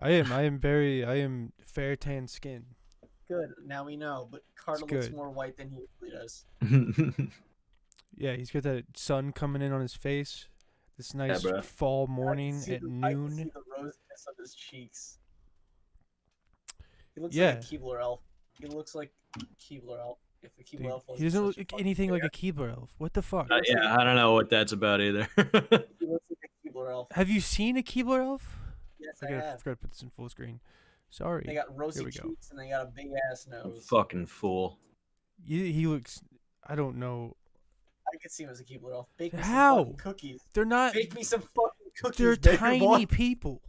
I am fair tan skin. Good. Now we know. But Carter It's looks good. more white than he usually does. Yeah, he's got that sun coming in on his face. This nice bro. fall morning at I can noon. see the rosiness of his cheeks. He looks Yeah. like a Keebler elf. He looks like Keebler elf. If the Keebler Dude, elf wasn't he doesn't such look a fucking anything like bear. a Keebler elf. What the fuck? Yeah, I don't know what that's about either. He looks like a Keebler elf. Have you seen a Keebler elf? Yes, I I have. gotta put this in full screen. Sorry. They got rosy Here we go. cheeks and they got a big ass nose. Fucking fool. He looks. I don't know. I could see him as a Keebler elf. Bake me How? some fucking cookies. They're not. Bake me some fucking cookies. They're Baker tiny boy. people.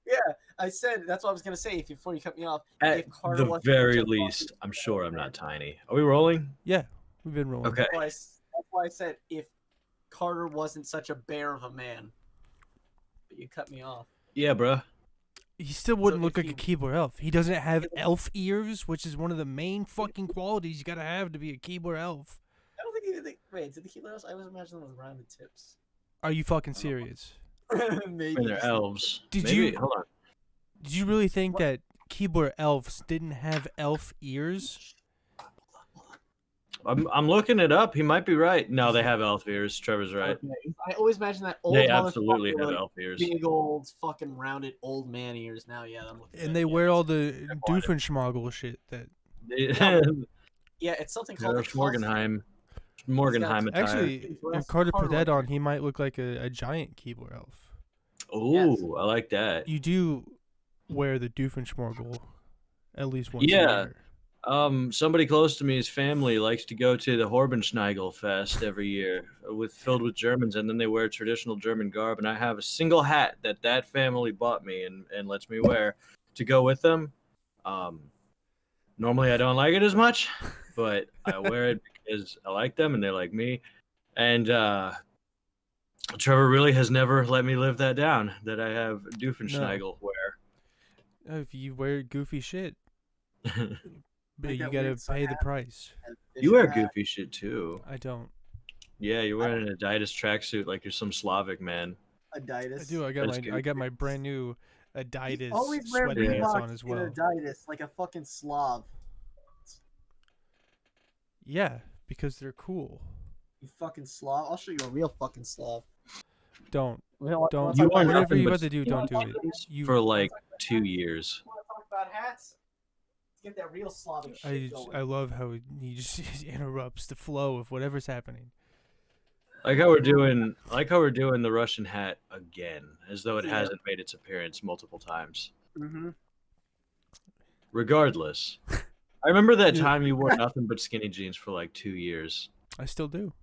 Yeah, I said that's what I was gonna say. Before you cut me off, At if Carter the wasn't very such a least, fucking I'm sure I'm bear. not tiny. Are we rolling? Yeah, we've been rolling. Okay. That's why I said if Carter wasn't such a bear of a man. But you cut me off. Yeah, bro. He still wouldn't So look if like a he- Keebler elf. He doesn't have elf ears, which is one of the main fucking qualities you gotta have to be a Keebler elf. I don't think he. Wait, did the Keebler elves? I always imagine them with rounded tips. Are you fucking serious? Maybe. I mean, they're elves. Did Maybe, you- Hold on. Did you really think that Keebler elves didn't have elf ears? I'm looking it up. He might be right. No, they have elf ears. Trevor's right. Okay. I always imagine that old They absolutely motherfucker have with, like, elf ears. big old fucking rounded old man ears. Now, yeah, I'm looking. And they wear all the Doofenshmirtz shit that. Yeah, it's something called a Morgenheim. Morgenheim attire. Actually, if Carter put that on, he might look like a giant Keebler elf. Ooh, Yes. I like that. You do wear the Doofenshmirtz at least once Yeah. a year. Somebody close to me's family likes to go to the Horbenschneigel Fest every year, filled with Germans, and then they wear traditional German garb. And I have a single hat that family bought me and lets me wear to go with them. Normally I don't like it as much, but I wear it because I like them and they like me. And Trevor really has never let me live that down, that I have Doofenschneigel wear. If you wear goofy shit, but Like you that gotta weird sun pay the hat. price. You wear goofy shit too. I don't. Yeah, you're wearing an Adidas tracksuit like you're some Slavic man. Adidas. I do. I got my brand new Adidas Always wear sweatpants Reeboks on as and well. Adidas like a fucking Slav. Yeah, because they're cool. You fucking Slav. I'll show you a real fucking Slav. Don't. Wanna Don't. You are Whatever nothing you're but about to do, don't do it. You. For like 2 years. talk about hats? Let's get that real Slavic shit going. I love how he just interrupts the flow of whatever's happening. Like how we're doing the Russian hat again, as though it Yeah. hasn't made its appearance multiple times. Mm-hmm. Regardless, I remember that Yeah. time you wore nothing but skinny jeans for like 2 years. I still do.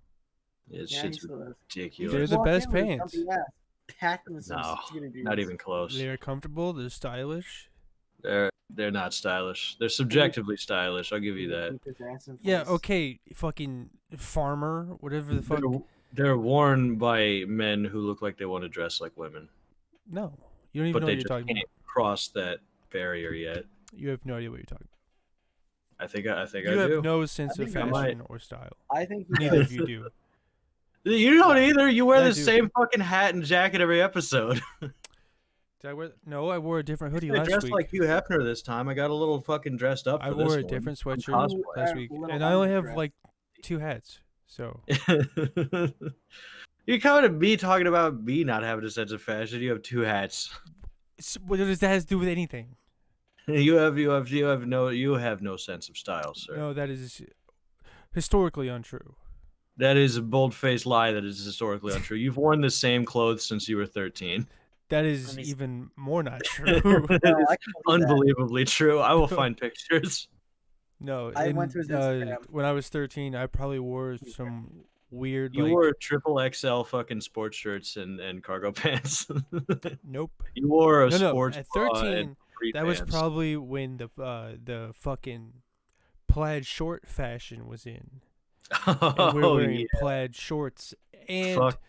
It's Yeah, shit's he still is. ridiculous. They're the best pants. Packed in some No, skinny jeans. Not even close. They're comfortable. They're stylish. They're not stylish. They're subjectively stylish. I'll give you that. Keep his ass in Yeah. place. Okay. Fucking farmer. Whatever the fuck. They're worn by men who look like they want to dress like women, No. You don't even but know they what you're just talking can't about. cross that barrier yet. You have no idea what you're talking I think I about. You have do. no sense of think I fashion or style. I think he Neither does. of you do. You don't either. You wear Yeah, I the do. same fucking hat and jacket every episode. Did I wear? No, I wore a different hoodie I last dressed week. like Hugh Hefner this time. I got a little fucking dressed up for I this wore a one. different I'm sweatshirt cosplaying. last are week, a little and I only have underdressed. like 2 hats. So You're coming to me talking about me not having a sense of fashion. You have 2 hats. what does that have to do with anything? You have no sense of style, sir. No, that is historically untrue. That is a bold-faced lie that is historically untrue. You've worn the same clothes since you were 13. That is Let me- even more not true. No, I can believe that. Unbelievably true. I will find pictures. No, I went to his Instagram. when I was 13, I probably wore some weird You like wore triple XL fucking sports shirts and cargo pants. nope. You wore a No, sports at bra 13, and free that was pants. probably when the fucking plaid short fashion was in. And we were Oh, wearing yeah. plaid shorts and Fuck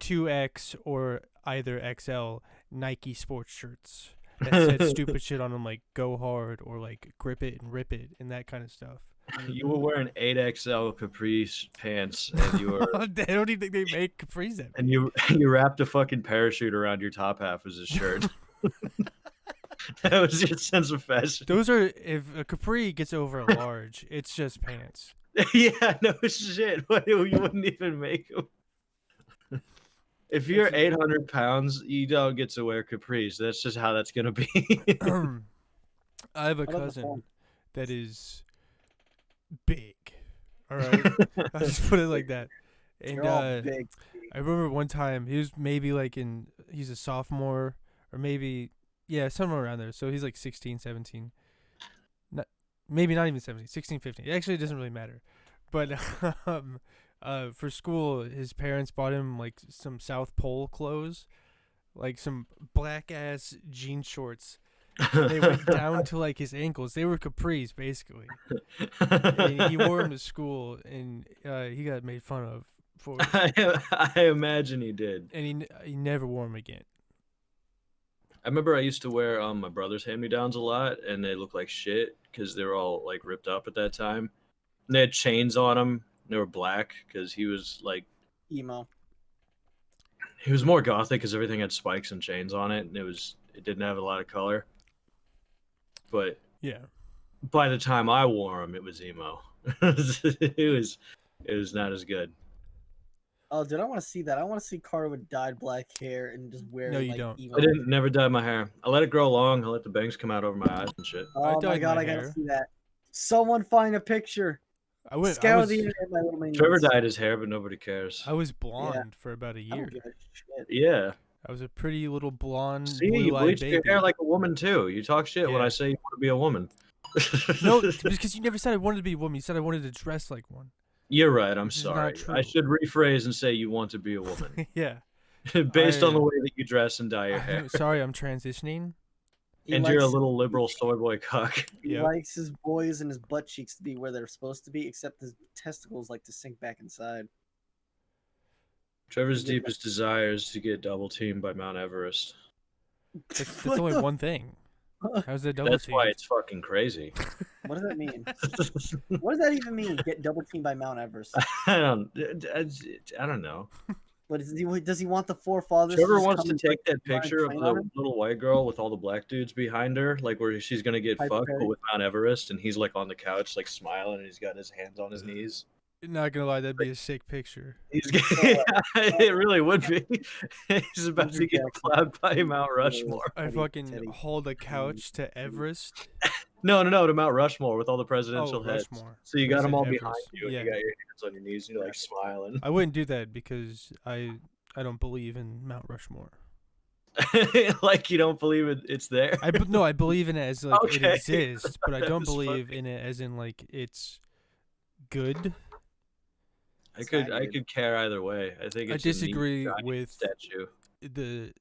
2X or either XL Nike sports shirts that said stupid shit on them like "Go Hard" or like "Grip It and Rip It" and that kind of stuff. You were wearing 8XL Caprice pants, and you were I don't even think they make capris that. and you wrapped a fucking parachute around your top half as a shirt. That was your sense of fashion. Those are, if a capri gets over a large, it's just pants. Yeah, no shit. You wouldn't even make them. If you're 800 pounds, you don't get to wear capris. That's just how that's gonna be. I have a How about the cousin phone? that is big. All right, I'll just put it like that. And They're all big. I remember one time he was maybe like he's a sophomore or maybe, yeah, somewhere around there. So he's like 16, 17. Maybe not even 17, 16, 15. Actually, it doesn't really matter. But for school, his parents bought him like some South Pole clothes, like some black ass jean shorts. They went down to like his ankles. They were capris basically. And he wore them to school, and he got made fun of for it. I imagine he did. And he never wore them again. I remember I used to wear my brother's hand-me-downs a lot, and they looked like shit because they were all like ripped up at that time. And they had chains on them. They were black because he was like Emo. he was more gothic because everything had spikes and chains on it, and it didn't have a lot of color. But Yeah. by the time I wore them, it was emo. it was not as good. Oh, dude, I want to see that. I want to see Carter with dyed black hair and just wearing No, you like don't. emo. I didn't never dyed my hair. I let it grow long. I let the bangs come out over my eyes and shit. Oh my dyed god, my I gotta hair. see that. Someone find a picture. I went. Scour the internet, my little minions. Trevor dyed his hair, but nobody cares. I was blonde for about a I don't year. give a shit. Yeah. I was a pretty little blonde, See, you blue-eyed bleached baby. your hair like a woman too. You talk shit when Yeah. I say you want to be a woman. No, because you never said I wanted to be a woman. You said I wanted to dress like one. You're right. I'm Which is not sorry. true. I should rephrase and say you want to be a woman Yeah. based on the way that you dress and dye your hair. Sorry, I'm transitioning. He And you're a likes- little liberal soy boy cuck. He Yep. likes his boys and his butt cheeks to be where they're supposed to be, except his testicles like to sink back inside. Trevor's deepest desire is to get double teamed by Mount Everest. That's What only the- one thing. How's that double That's team? why it's fucking crazy. What does that mean? What does that even mean? Get double teamed by Mount Everest. I don't know. But does he want the forefathers? Trevor just wants come to and, take like, that try and picture of train the on him? little white girl with all the black dudes behind her, like where she's gonna get Piper fucked, Perry. but with Mount Everest, and he's like on the couch, like smiling, and he's got his hands on his knees. Not gonna lie, that'd be a sick picture. He's it really would be. He's about to Andrew get Jackson. plowed by Mount Rushmore. I Teddy- fucking Teddy. hauled a couch to Everest. No, to Mount Rushmore with all the presidential heads. Rushmore. So you I got said them all Everest. behind you, Yeah. and you got your hands on your knees, and you're like smiling. I wouldn't do that because I don't believe in Mount Rushmore. Like you don't believe it's there. No, I believe in it as like it Okay. exists, but I don't That's believe funny. in it as in like it's good. I could care either way. I think I it's a neat, disagree giant with statue. the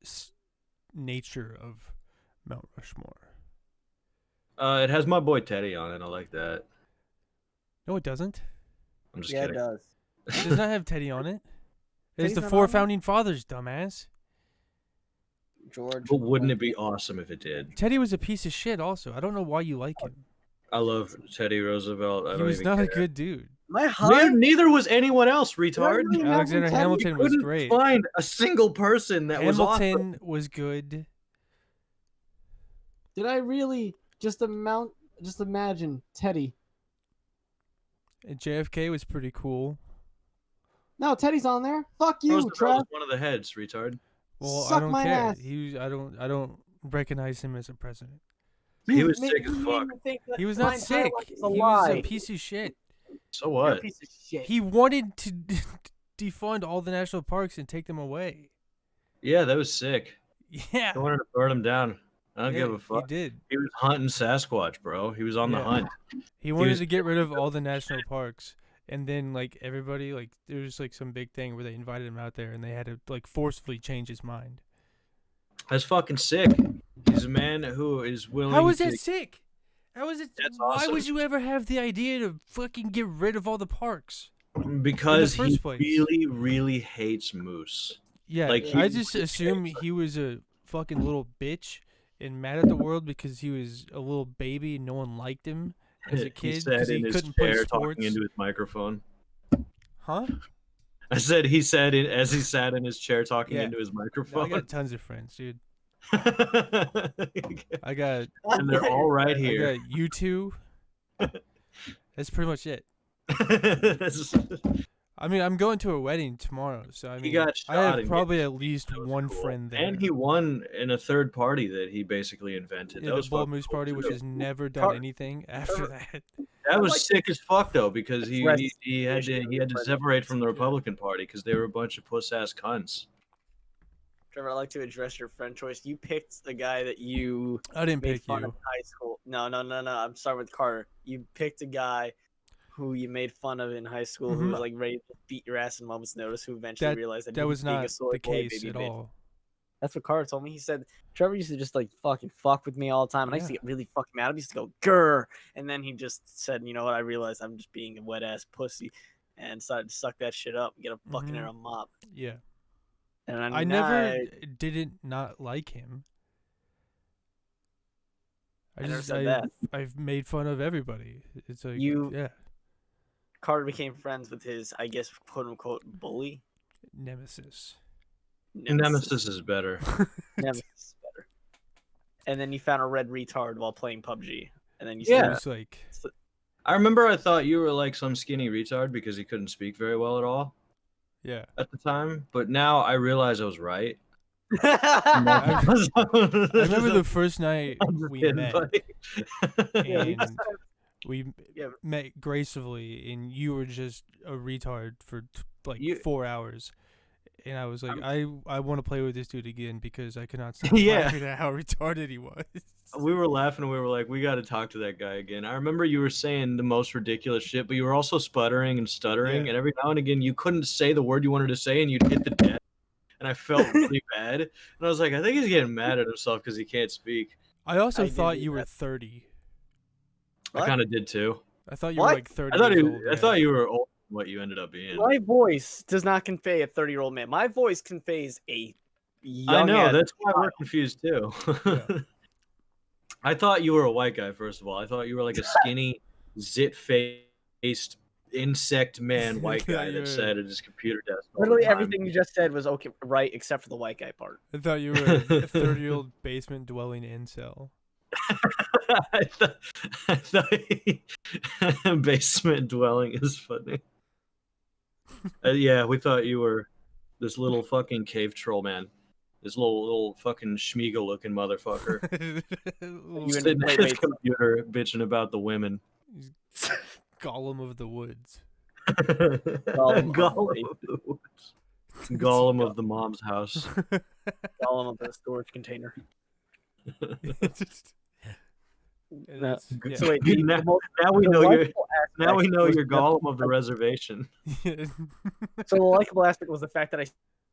nature of Mount Rushmore. It has my boy Teddy on it. I like that. No, it doesn't. I'm just Yeah, it kidding. does. It does not have Teddy on it. It's Teddy's the not four on it? founding fathers, dumbass. George. But wouldn't it be awesome if it did? Teddy was a piece of shit. Also, I don't know why you like him. I love Teddy Roosevelt. I He don't was even not care. a good dude. Am I high? Neither was anyone else, retard. really You Alexander Teddy? Hamilton was couldn't great. find a single person that was awesome. Hamilton was good. Did I really just imagine Teddy? And JFK was pretty cool. No, Teddy's on there. Fuck you, Roosevelt Trev. was one of the heads, retard. Well, Suck I don't my care. ass. I don't recognize him as a president. He was You sick made- as you fuck. made me think that He was my not entire sick. life He is a was lie. a piece of shit. So You're a what? piece of shit. He wanted to defund all the national parks and take them away. Yeah, that was sick. Yeah. I wanted to burn him down. I don't Yeah, give a fuck. He did. He was hunting Sasquatch, bro. He was on the Yeah. hunt. He wanted was- to get rid of all the national parks. And then, like, everybody, like, there was, like, some big thing where they invited him out there and they had to, like, forcefully change his mind. That's fucking sick. He's a man who is willing How is to... that sick? How is it? That's Why awesome. would you ever have the idea to fucking get rid of all the parks? Because first he place? really, really hates moose. Yeah, Like, I he just really assume cares. he was a fucking little bitch and mad at the world because he was a little baby and no one liked him as a He kid sat because he in his couldn't play chair sports. talking into his microphone. Huh? I said he said it as he sat in his chair talking Yeah. into his No, I microphone. got tons of friends, dude. I got And they're all right I here. got you two. That's pretty much it. I mean, I'm going to a wedding tomorrow, so I He mean, got I shot have and probably get at least that was one cool. friend there. And he won in a third party that he basically invented. Yeah, That the was Bull fucking Moose cool, Party, which too. has never done anything after that. That was like- sick as fuck though, because he Rest had to separate from the Yeah. Republican Party because they were a bunch of puss ass cunts. Trevor, I'd like to address your friend choice. You picked the guy that you I didn't made pick fun you. of in high school. No. I'm starting with Carter. You picked a guy who you made fun of in high school who was like ready to beat your ass in moment's notice, who eventually realized that he That was being not a soy the boy case baby at bitch. all. That's what Carter told me. He said Trevor used to just like fucking fuck with me all the time, and I used to Yeah. get really fucking mad. I used to go grr, and then he just said, "You know what? I realized I'm just being a wet ass pussy," and started to suck that shit up and get a fucking Mhm. air a mop. Yeah. And I never didn't not like him. I never said that. I've made fun of everybody. It's like yeah, Carter became friends with his, I guess, quote unquote bully. nemesis. Nemesis is better. Nemesis is better. And then you found a red retard while playing PUBG, and then you It said, was like I remember I thought you were like some skinny retard because he couldn't speak very well at all yeah. at the time, but now I realize I was right. I remember remember the first night we met, and we Yeah. met gracefully, and you were just a retard for like You- 4 hours. And I was like, I want to play with this dude again because I could not stop Yeah. laughing at how retarded he was. We were laughing and we were like, we got to talk to that guy again. I remember you were saying the most ridiculous shit, but you were also sputtering and stuttering. Yeah. And every now and again, you couldn't say the word you wanted to say and you'd hit the desk. And I felt really bad. And I was like, I think he's getting mad at himself because he can't speak. I also I did thought do you were that. 30. I What? kind of did too. I thought you What? were like 30 I thought years you, old. I yeah. thought you were old than what you ended up being. My voice does not convey a 30-year-old man. My voice conveys a young I know. ass That's why we're child. confused too. Yeah. I thought you were a white guy, first of all. I thought you were like a skinny, zit-faced, insect man white guy Yeah. that sat at his computer desk. all the Literally time. everything you just said was okay, right, except for the white guy part. I thought you were a 30-year-old basement dwelling incel. I thought basement dwelling is funny. Yeah, we thought you were this little fucking cave troll man. This little fucking Schmiegel looking motherfucker. Little Sitting at wait, his wait. computer bitching about the women. Gollum of the woods. Gollum of the woods. Gollum of the mom's house. All of the storage container. Just- it's- yeah. So wait, now, now we the know you're likable now we aspect know was you're the- Gollum of the reservation. So the likable aspect was the fact that I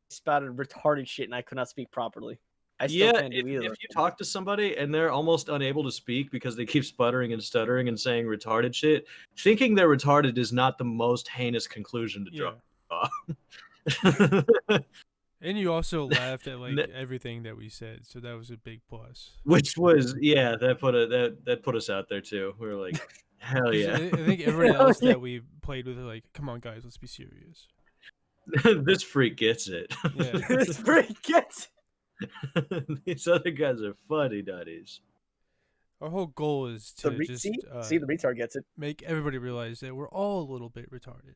spouted retarded shit and I could not speak properly. I still Yeah, can't do if either. you talk to somebody and they're almost unable to speak because they keep sputtering and stuttering and saying retarded shit, thinking they're retarded is not the most heinous conclusion to yeah. draw. And you also laughed at like Ne- everything that we said, so that was a big plus. Which was that put us out there too. We were like, hell 'Cause yeah. I think everybody else that we played with, like, come on, guys, let's be serious. This freak gets it. Yeah. This freak gets. These other guys are funny nutties. Our whole goal is to just See, the retard gets it. make everybody realize that we're all a little bit retarded.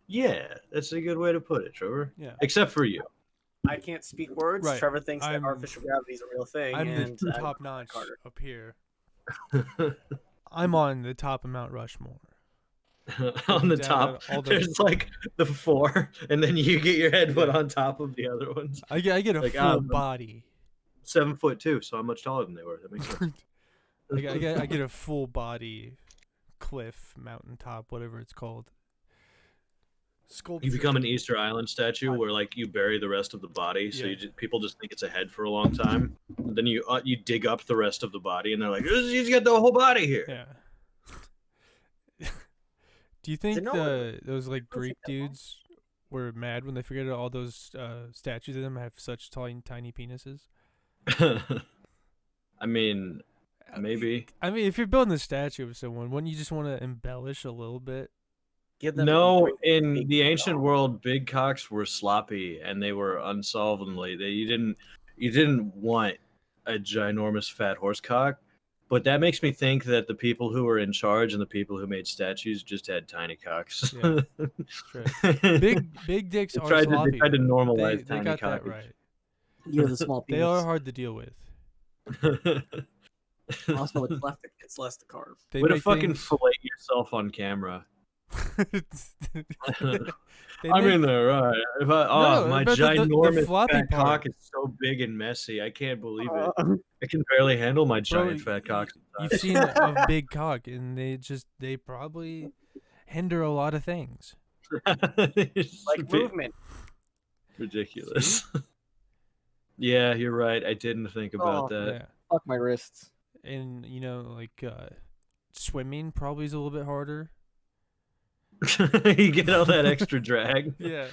Yeah, that's a good way to put it, Trevor. Yeah. Except for you. I can't speak words. Right. Trevor thinks that I'm- artificial gravity is a real thing. I'm and the I- top notch Carter. up here. I'm on the top of Mount Rushmore. On the Down top, all the- there's like the 4, and then you get your head put on top of the other ones. I get a Like, full body. 7'2", so I'm much taller than they were. That makes sense. I get a full body cliff, mountaintop, whatever it's called. Sculpture. You become an Easter Island statue where like you bury the rest of the body, so Yeah. people just think it's a head for a long time. And then you dig up the rest of the body, and they're like, "He's got the whole body here." Yeah. Do you think no- those like don't Greek take that long. dudes were mad when they figured out all those statues of them have such tiny penises? I mean, maybe. I mean, if you're building a statue of someone, wouldn't you just want to embellish a little bit? Give them No, great in big the ancient dog. world, big cocks were sloppy and they were unsolvably. You didn't want a ginormous fat horse cock, but that makes me think that the people who were in charge and the people who made statues just had tiny cocks. Yeah. True. Big dicks are They sloppy. tried to though. normalize They tiny got that cockage. right. You have the small They are penis. hard to deal with. Also, it's less to carve. They Way to make fucking things. fillet yourself on camera. They I'm make- in there, right? No, My but the ginormous floppy fat part. cock is so big and messy. I can't believe it. I can barely handle my Bro, giant fat cock. you've seen a big cock, and they probably hinder a lot of things. It's Like movement. ridiculous. Yeah, you're right. I didn't think about that. Yeah, Fuck my wrists. and like swimming probably is a little bit harder. You get all that extra drag. Yeah.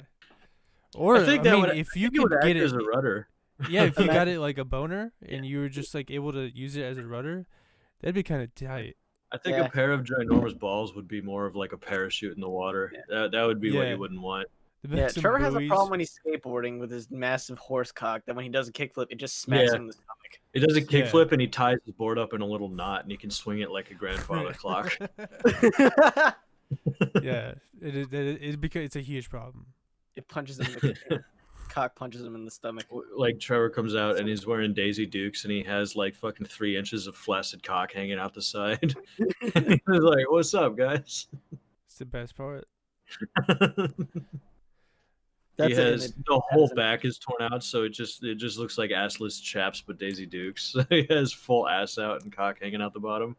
Or I think that would, if you I think it would could act get it as a rudder. yeah, if you got it like a boner and you were just like able to use it as a rudder, that'd be kind of tight. I think Yeah. a pair of ginormous balls would be more of like a parachute in the water. That would be what Yeah. you wouldn't want. Yeah, Some Trevor has a buoys. problem when he's skateboarding with his massive horse cock that when he does a kickflip, it just smacks Yeah. him in the stomach. It does a Yeah. kickflip and he ties his board up in a little knot and he can swing it like a grandfather clock. Yeah, it because it's a huge problem. It punches him in the cock punches him in the stomach. Like Trevor comes out and he's wearing Daisy Dukes and he has like fucking 3 inches of flaccid cock hanging out the side. He's like, "What's up, guys?" It's the best part. He has the whole an- back is torn out, so it just looks like assless chaps but Daisy Dukes. He has full ass out and cock hanging out the bottom.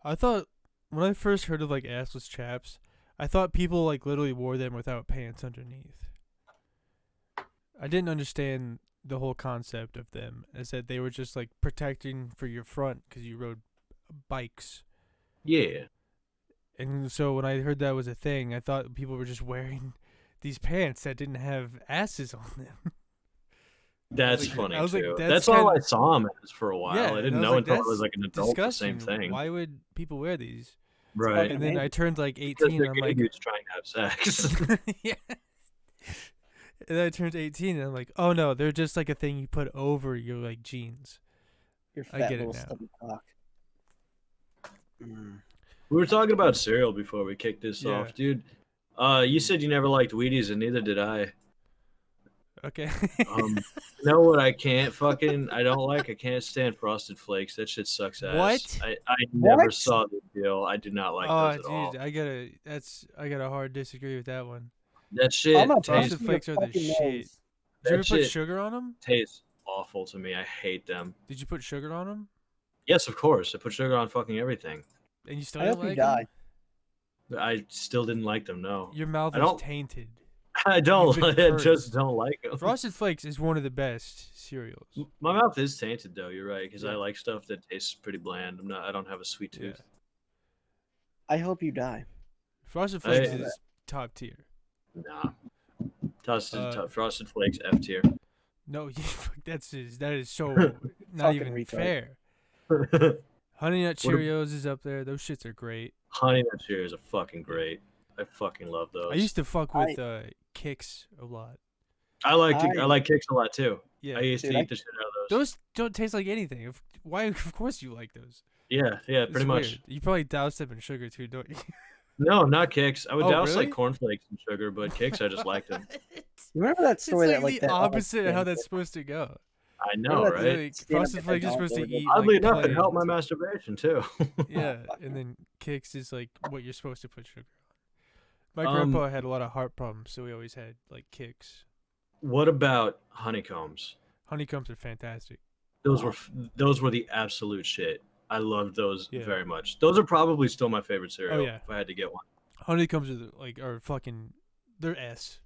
I thought when I first heard of like assless chaps, I thought people like literally wore them without pants underneath. I didn't understand the whole concept of them as that they were just like protecting for your front because you rode bikes. Yeah. And so when I heard that was a thing, I thought people were just wearing these pants that didn't have asses on them. That's like- funny I was like, too. that's That's all kinda- I saw him as for a while. Yeah, I and didn't I was know like, until I that's was like an adult the same Disgusting. thing. Why would people wear these? Right. And then I turned like Because 18 they're and I'm gay like, dudes trying to have sex. yeah. And then I turned 18 and I'm like, oh no, they're just like a thing you put over your like jeans. Your I fat get it little now. stubby cock. Mm. We were talking about cereal before we kicked this Yeah. off, dude. You said you never liked Wheaties, and neither did I. Okay. You know what I can't fucking I don't like? I can't stand Frosted Flakes. That shit sucks ass. What? I never What? saw the deal. I do not like Oh, those at all. dude, I gotta hard disagree with that one. That shit I'm not Frosted tastes, Flakes are the fucking shit. nose. Did you That ever put shit- sugar on them? tastes awful to me. I hate them. Did you put sugar on them? Yes, of course. I put sugar on fucking everything. And you still I didn't hope you like die. them? I still didn't like them. No, Your mouth I is don't- tainted. I don't. You've been I cursed. just don't like them. Frosted Flakes is one of the best cereals. My mouth is tainted though. You're right because Yeah. I like stuff that tastes pretty bland. I don't have a sweet Yeah. tooth. I hope you die. Frosted Flakes I- is top tier. Nah. Frosted Flakes F tier. No, that is so not Fucking even retard. fair. Honey Nut What a- Cheerios is up there. Those shits are great. Honey Nut Cheerios are fucking great. I fucking love those. I used to fuck with Kix a lot. I like Kicks a lot too. Yeah, I used Dude, to I- eat the shit out of those. those don't taste like anything. Why? Of course you like those. Yeah, It's pretty much. weird. You probably doused them in sugar too, don't you? No, not Kicks. I would Oh, douse really? like cornflakes and sugar, but Kicks I just liked them. You remember that It's story like that like the that opposite of how that's supposed to go. I know, Remember that right? Like, stand-up Frosted Flakes is supposed to McDonald's eat. Oddly like, enough, it plain. helped my masturbation too. Yeah, and then Kix is like what you're supposed to put sugar on. My Um, grandpa had a lot of heart problems, so we always had like Kix. What about honeycombs? Honeycombs are fantastic. Those were the absolute shit. I loved those Yeah. very much. Those are probably still my favorite cereal yeah. if I had to get one. Honeycombs are fucking. They're S.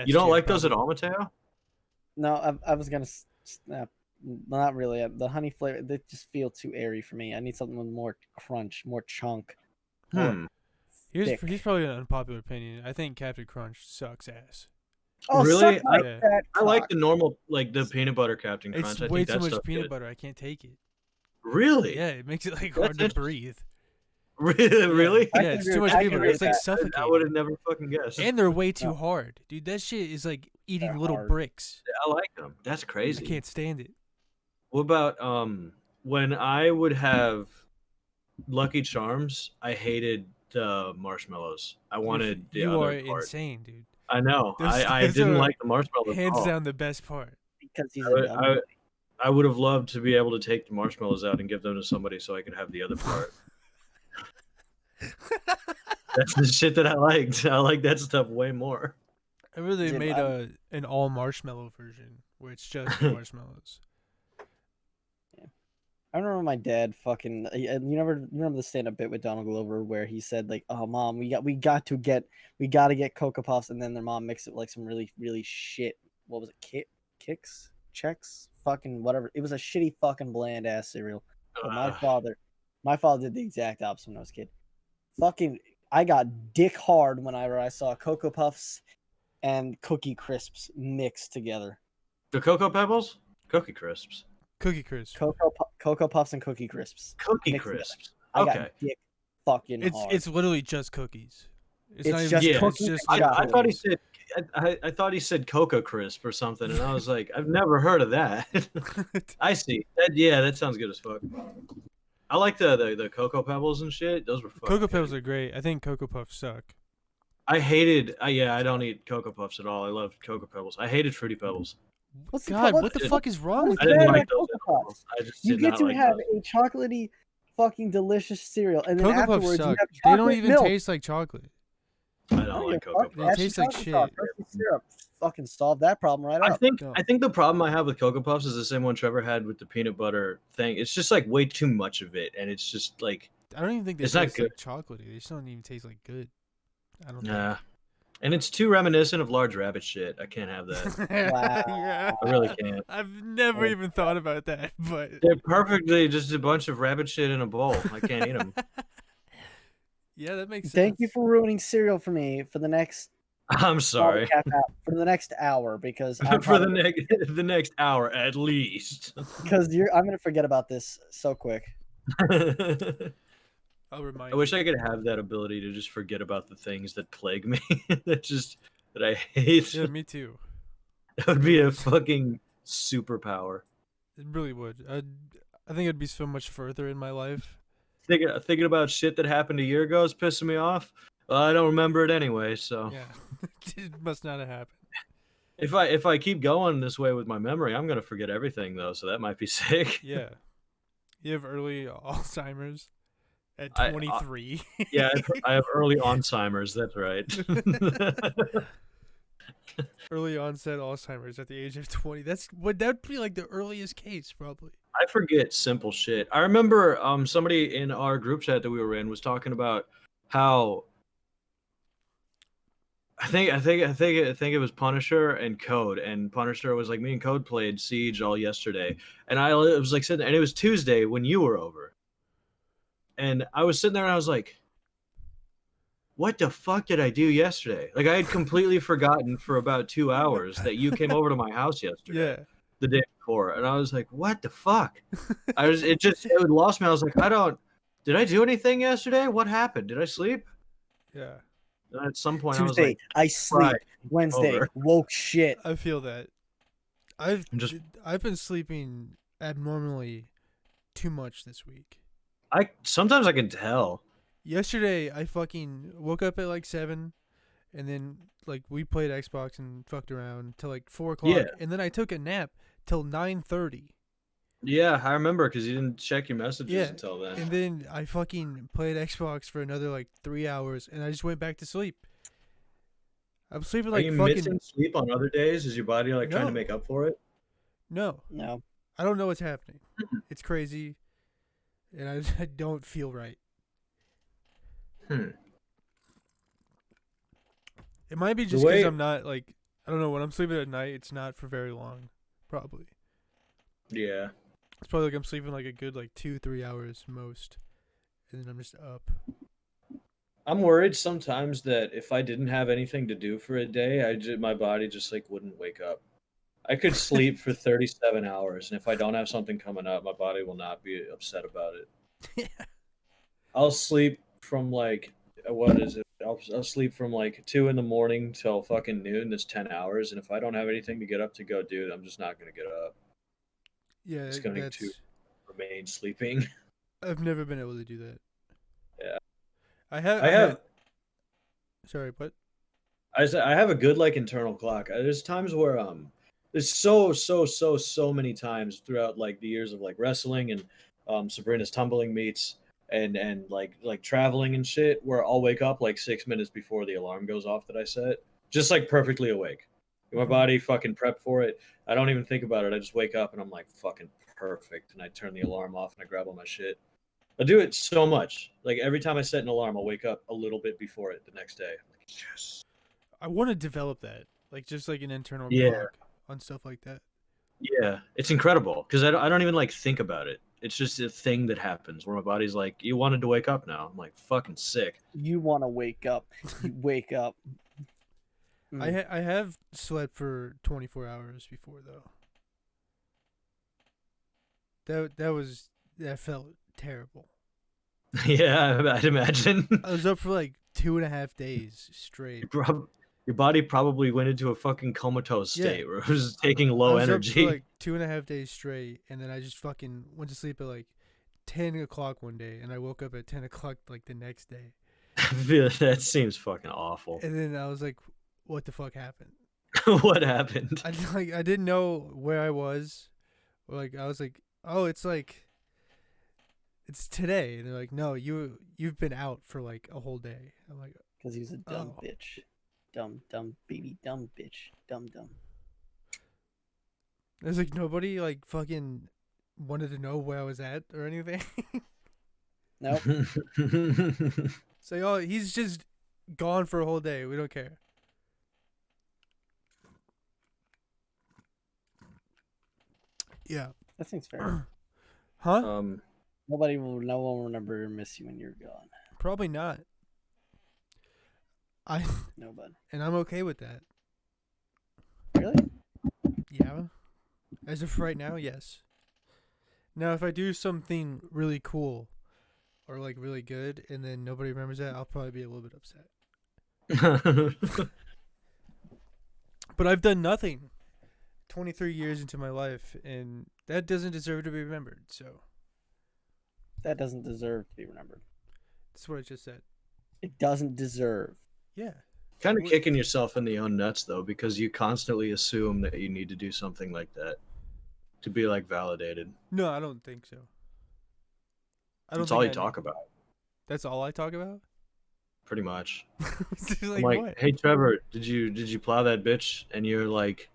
You don't tier, like those at probably. all, Mateo? No, I was gonna snap. Not really. The honey flavor, they just feel too airy for me. I need something with more crunch, more chunk. Hmm. Here's thick. probably an unpopular opinion. I think Captain Crunch sucks ass. Oh, Really? suck my Yeah. fat I like cock. the normal, like the peanut butter Captain Crunch. It's I way think too that much stuff peanut good. butter. I can't take it. Really? Yeah, it makes it like That's hard to interesting. breathe. Really? I Yeah, can it's agree too with- much I can peanut butter. agree It's with like that. suffocating. I would have never fucking guessed. And they're way too No. hard, dude. That shit is like eating They're little hard. bricks. I like them. That's I crazy. can't stand it. What about when I would have Lucky Charms? I hated the marshmallows. I wanted the You are other part. insane, dude. I know. Those I guys didn't are like the marshmallows at Hands all. down the best part. Because he's I a would- dumb I- boy. I would have loved to be able to take the marshmallows out and give them to somebody so I could have the other part. That's the shit that I liked. I like that stuff way more. I really Dude, made an all marshmallow version where it's just marshmallows. I remember my dad fucking. You remember the stand-up bit with Donald Glover where he said like, "Oh, mom, we got to get Cocoa Puffs," and then their mom mixed it with like some really shit. What was it? Kicks, checks, fucking whatever. It was a shitty fucking bland ass cereal. But my father did the exact opposite when I was a kid. Fucking, I got dick hard whenever I saw Cocoa Puffs and Cookie Crisps mixed together. The Cocoa Pebbles? Cookie Crisps. Cookie Crisp. Cocoa Puffs and Cookie Crisps. Cookie Mixed Crisps. I Okay. got dick fucking hard. It's literally just cookies. It's not just even cookies it's just and I thought he cookies. said I thought he said Cocoa Crisp or something, and I was like, I've never heard of that. I see. That sounds good as fuck. I like the Cocoa Pebbles and shit. Those were fucking Cocoa good. Pebbles are great. I think Cocoa Puffs suck. I hated. I don't eat Cocoa Puffs at all. I love Cocoa Pebbles. I hated Fruity Pebbles. What's the God, fuck- what the what's- fuck is wrong with I bad didn't you? like about those Cocoa at all. Puffs? I just You did get not to like have those. a chocolatey, fucking delicious cereal, and then Cocoa Puffs afterwards you suck. have They don't chocolate even milk. taste like chocolate. I I don't don't like give a Cocoa fuck. They Puffs. Add taste some like chocolate shit. sauce, Hershey syrup. Fucking solve that problem right I up. think No. I think the problem I have with Cocoa Puffs is the same one Trevor had with the peanut butter thing. It's just like way too much of it, and it's just like I don't even think they It's not taste good. like chocolatey. They just don't even taste like good. I don't nah. And it's too reminiscent of Large Rabbit shit. I can't have that. think. Wow. Yeah. I really can't. I've never Oh, even thought about that, but They're perfectly just a bunch of rabbit shit in a bowl. I can't eat them. Yeah, that makes sense. Thank you for ruining cereal for me for the next I'm sorry. for the next hour because I'm For probably, the next hour at least. because I'm gonna forget about this so quick. I'll remind I wish you. I could have that ability to just forget about the things that plague me. that I hate. Yeah, me too. That would be a fucking superpower. It really would. I think it'd be so much further in my life. Thinking about shit that happened a year ago is pissing me off. Well, I don't remember it anyway, so Yeah, it must not have happened. if I keep going this way with my memory, I'm gonna forget everything though. So that might be sick. Yeah, you have early Alzheimer's at I- 23. Yeah, I have early Alzheimer's. That's right. Early onset Alzheimer's at the age of 20. That'd be like the earliest case probably. I forget simple shit. I remember somebody in our group chat that we were in was talking about how I think it was Punisher and Code, and Punisher was like, me and Code played Siege all yesterday, and I was like sitting there, and it was Tuesday when you were over, and I was sitting there and I was like, what the fuck did I do yesterday? Like I had completely forgotten for about 2 hours that you came over to my house yesterday. Yeah. The day before, and I was like, what the fuck? It lost me. I was like, did I do anything yesterday? What happened? Did I sleep? Yeah. And at some point Tuesday, I was like, I sleep. right, Wednesday, over. woke shit. I feel that. I've Just- I've been sleeping abnormally too much this week. sometimes I can tell. Yesterday I fucking woke up at like 7, and then like we played Xbox and fucked around till like 4:00, Yeah. and then I took a nap till 9:30. Yeah, I remember because you didn't check your messages Yeah, until then. and then I fucking played Xbox for another like 3 hours, and I just went back to sleep. I'm sleeping Are like you fucking missing sleep on other days? Is your body like trying No. to make up for it? no. No, I don't know what's happening. It's crazy, and I don't feel right. Hmm. It might be The just because way- I'm not like I don't know when I'm sleeping at night. It's not for very long, probably. Yeah. It's probably like I'm sleeping like a good like 2-3 hours most, and then I'm just up. I'm worried sometimes that if I didn't have anything to do for a day, my body just like wouldn't wake up. I could sleep for 37 hours, and if I don't have something coming up, my body will not be upset about it. Yeah. I'll sleep from like what is it? I'll sleep from like 2 in the morning till fucking noon. That's 10 hours, and if I don't have anything to get up to go do, I'm just not gonna get up. Yeah, It's going to that's. remain sleeping. I've never been able to do that. Yeah, I have. I I had. have. Sorry, what? I have a good like internal clock. There's times where there's so many times throughout like the years of like wrestling and Sabrina's tumbling meets and like traveling and shit where I'll wake up like 6 minutes before the alarm goes off that I set, just like perfectly awake. My Mhm. body fucking prepped for it. I don't even think about it. I just wake up and I'm like fucking perfect, and I turn the alarm off and I grab all my shit. I do it so much. Like every time I set an alarm, I'll wake up a little bit before it the next day. I'm like, yes. I want to develop that, like just like an internal Yeah, clock on stuff like that. yeah, it's incredible because I don't even like think about it. It's just a thing that happens where my body's like, "You wanted to wake up now." I'm like, "Fucking sick." You want to wake up. You wake up. I have slept for 24 hours before though. That felt terrible. Yeah, I'd imagine. I was up for like 2.5 days straight. Your body probably went into a fucking comatose Yeah. state where it was taking I low was up for energy. like 2.5 days straight, and then I just fucking went to sleep at like 10 o'clock one day, and I woke up at 10 o'clock like the next day, That seems fucking awful. and then I was like, "What the fuck happened?" What happened? I didn't know where I was, or like I was like, "Oh, it's today," and they're like, "No, you've been out for like a whole day." I'm like, Because he's a dumb Oh. bitch. Dumb baby, dumb bitch. Dumb. "There's like nobody like fucking wanted to know where I was at or anything." Nope. It's like, "Oh, he's just gone for a whole day. We don't care." Yeah. That seems fair. Huh? um, No one will remember or miss you when you're gone. Probably not. Nobody. And I'm okay with that. Really? Yeah. As of right now, yes. Now, if I do something really cool or like really good and then nobody remembers that, I'll probably be a little bit upset. But I've done nothing 23 years into my life, and that doesn't deserve to be remembered. So That doesn't deserve to be remembered. that's what I just said. It doesn't deserve. Yeah. kind of kicking yourself in the own nuts though, because you constantly assume that you need to do something like that to be like validated. No, I don't think so. I don't That's think all you I- talk about, That's all I talk about? pretty much. Like, I'm like, what? hey Trevor, did you plow that bitch? And you're like,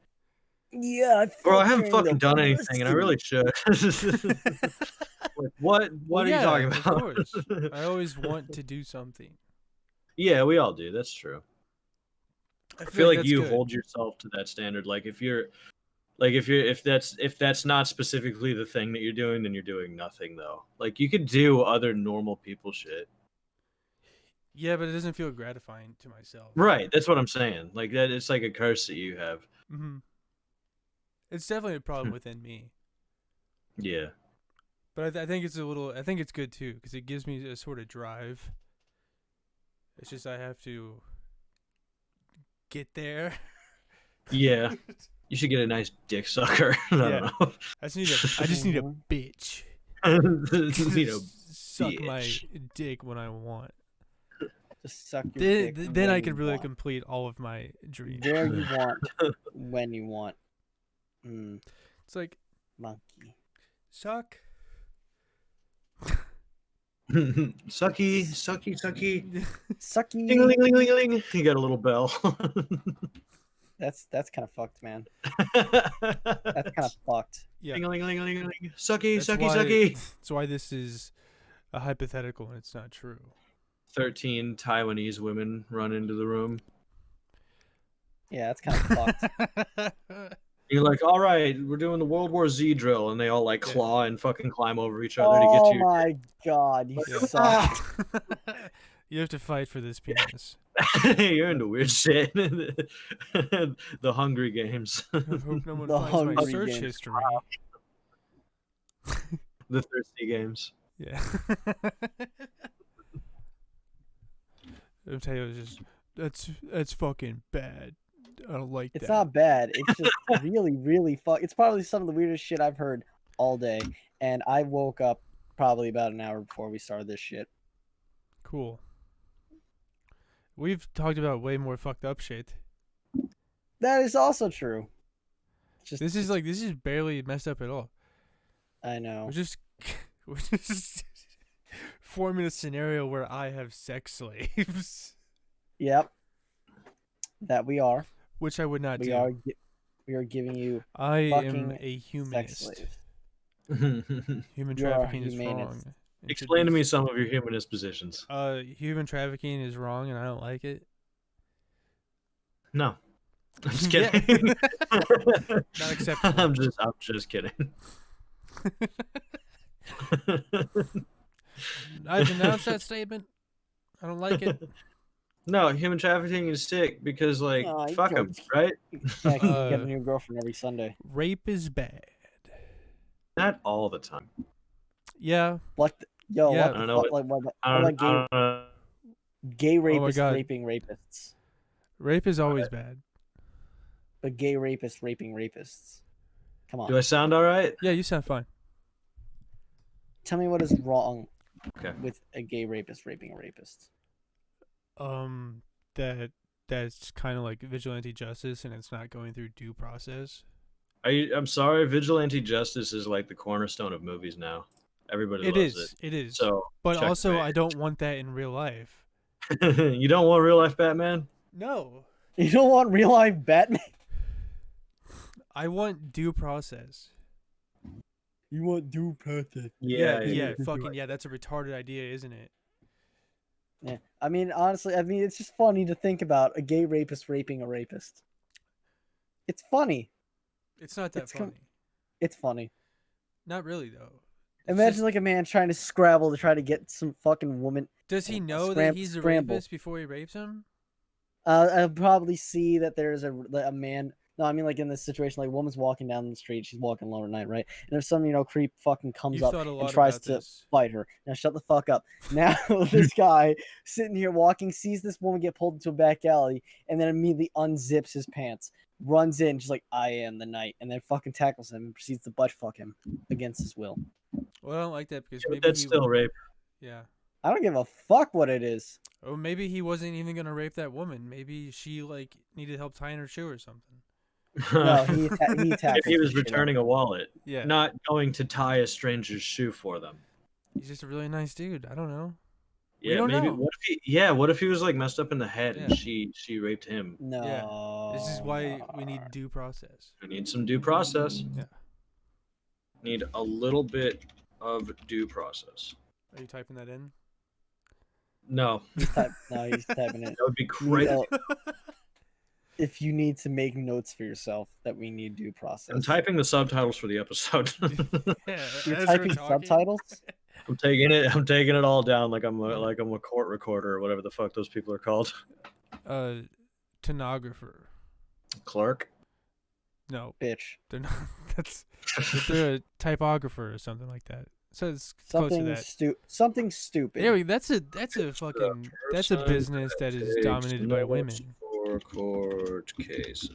Yeah, bro, I haven't fucking done anything, and I really should. Like, what Well, are you talking Of about? course. I always want to do something. Yeah, we all do. That's true. I feel like that's you good. hold yourself to that standard. Like if that's not specifically the thing that you're doing, then you're doing nothing though. Like you could do other normal people shit. Yeah, but it doesn't feel gratifying to myself. Right, that's what I'm saying. Like that it's like a curse that you have. Mm-hmm. It's definitely a problem within me. Yeah. But I think it's I think it's good too, because it gives me a sort of drive. It's just I have to get there. Yeah. You should get a nice dick sucker. I Yeah. don't know. I just need a bitch. You need a Suck my bitch. dick when I want. Just suck your dick. Then I when could you really want. complete all of my dreams. Where you want, when you want. It's like, Monkey. suck. Sucky. Sucky. Ding ling ling ling ling. You got a little bell. That's kind of fucked, man. That's kind of fucked. Yeah. Ding ling ling ling ling. Sucky. That's why this is a hypothetical and it's not true. 13 Taiwanese women run into the room. Yeah, that's kind of fucked. You're like, all right, we're doing the World War Z drill, and they all like claw and fucking climb over each other to get to Oh my god, you suck. You have to fight for this penis. You're into weird shit. The Hungry Games. I hope no one The finds my Hungry search Games. history. The Thirsty Games. Yeah. Mateo's just that's fucking bad. I don't like It's that. not bad. It's just really, really It's probably some of the weirdest shit I've heard all day. And I woke up probably about an hour before we started this shit. Cool. We've talked about way more fucked up shit. That is also true. This is barely messed up at all. I know. We're just forming a scenario where I have sex slaves, Yep. That we are. which I would not We do. are. We are giving you I am fucking a sex humanist. slaves. Human You are a trafficking is humanist. wrong. Explain to me some of your humanist positions. Human trafficking is wrong, and I don't like it. No. I'm just Yeah. kidding. Not acceptable. I'm just kidding. I denounce that statement. I don't like it. No, human trafficking is sick because, like, Aw, you fuck them, jokes. right? Yeah, 'cause you get a new girlfriend every Sunday. Rape is bad. Not all the time. Yeah. What? Yeah. What I the don't know fuck? what- What I don't, about I don't know. gay Oh my rapists God. raping rapists? Rape is always bad. But gay rapists raping rapists. Come on. Do I sound all right? Yeah, you sound fine. Tell me what is wrong Okay. with a gay rapist raping a rapist. That's kind of like vigilante justice, and it's not going through due process. I'm sorry, vigilante justice is like the cornerstone of movies now. Everybody It loves is. It is. So, But also, checkmate. I don't want that in real life. You don't want real life Batman? No. You don't want real life Batman? I want due process. You want due process? Yeah. Fucking yeah. That's a retarded idea, isn't it? Yeah. I mean, honestly, it's just funny to think about a gay rapist raping a rapist. It's funny. It's not that It's funny. It's funny. Not really though. It's Imagine just- like a man trying to scrabble to try to get some fucking woman. does he know that scram- he's a scramble. rapist before he rapes him? I'll probably see that there's a man. No, I mean like in this situation, like a woman's walking down the street, she's walking alone at night, right? And if some creep fucking comes You've up thought a and lot tries about to this. fight her. Now shut the fuck up. Now this guy sitting here walking sees this woman get pulled into a back alley and then immediately unzips his pants, runs in, just like I am the knight, and then fucking tackles him and proceeds to butt fuck him against his will. Well, I don't like that because Yeah, maybe that's he, still rape. yeah. I don't give a fuck what it is. Or maybe he wasn't even gonna rape that woman. Maybe she like needed help tying her shoe or something. No, he If tackles he the was shit out of returning a wallet, Yeah. not going to tie a stranger's shoe for them. He's just a really nice dude. I don't know. We Yeah, don't maybe. know. What if he was like messed up in the head and Yeah. she raped him? No. This is why we need due process. We need some due process. Yeah. Need a little bit of due process. Are you typing that in? No, He's typing it. that would be You crazy. know, if you need to make notes for yourself that we need due process. I'm typing the subtitles for the episode. Yeah. You're as we're typing talking. subtitles? I'm taking it all down like I'm a court recorder or whatever the fuck those people are called. Stenographer. Clerk. No, Bitch. they're not. They're a typographer or something like that. So it's close to that. Something stupid. Yeah, that's a fucking that's a business that is dominated by women. For court cases.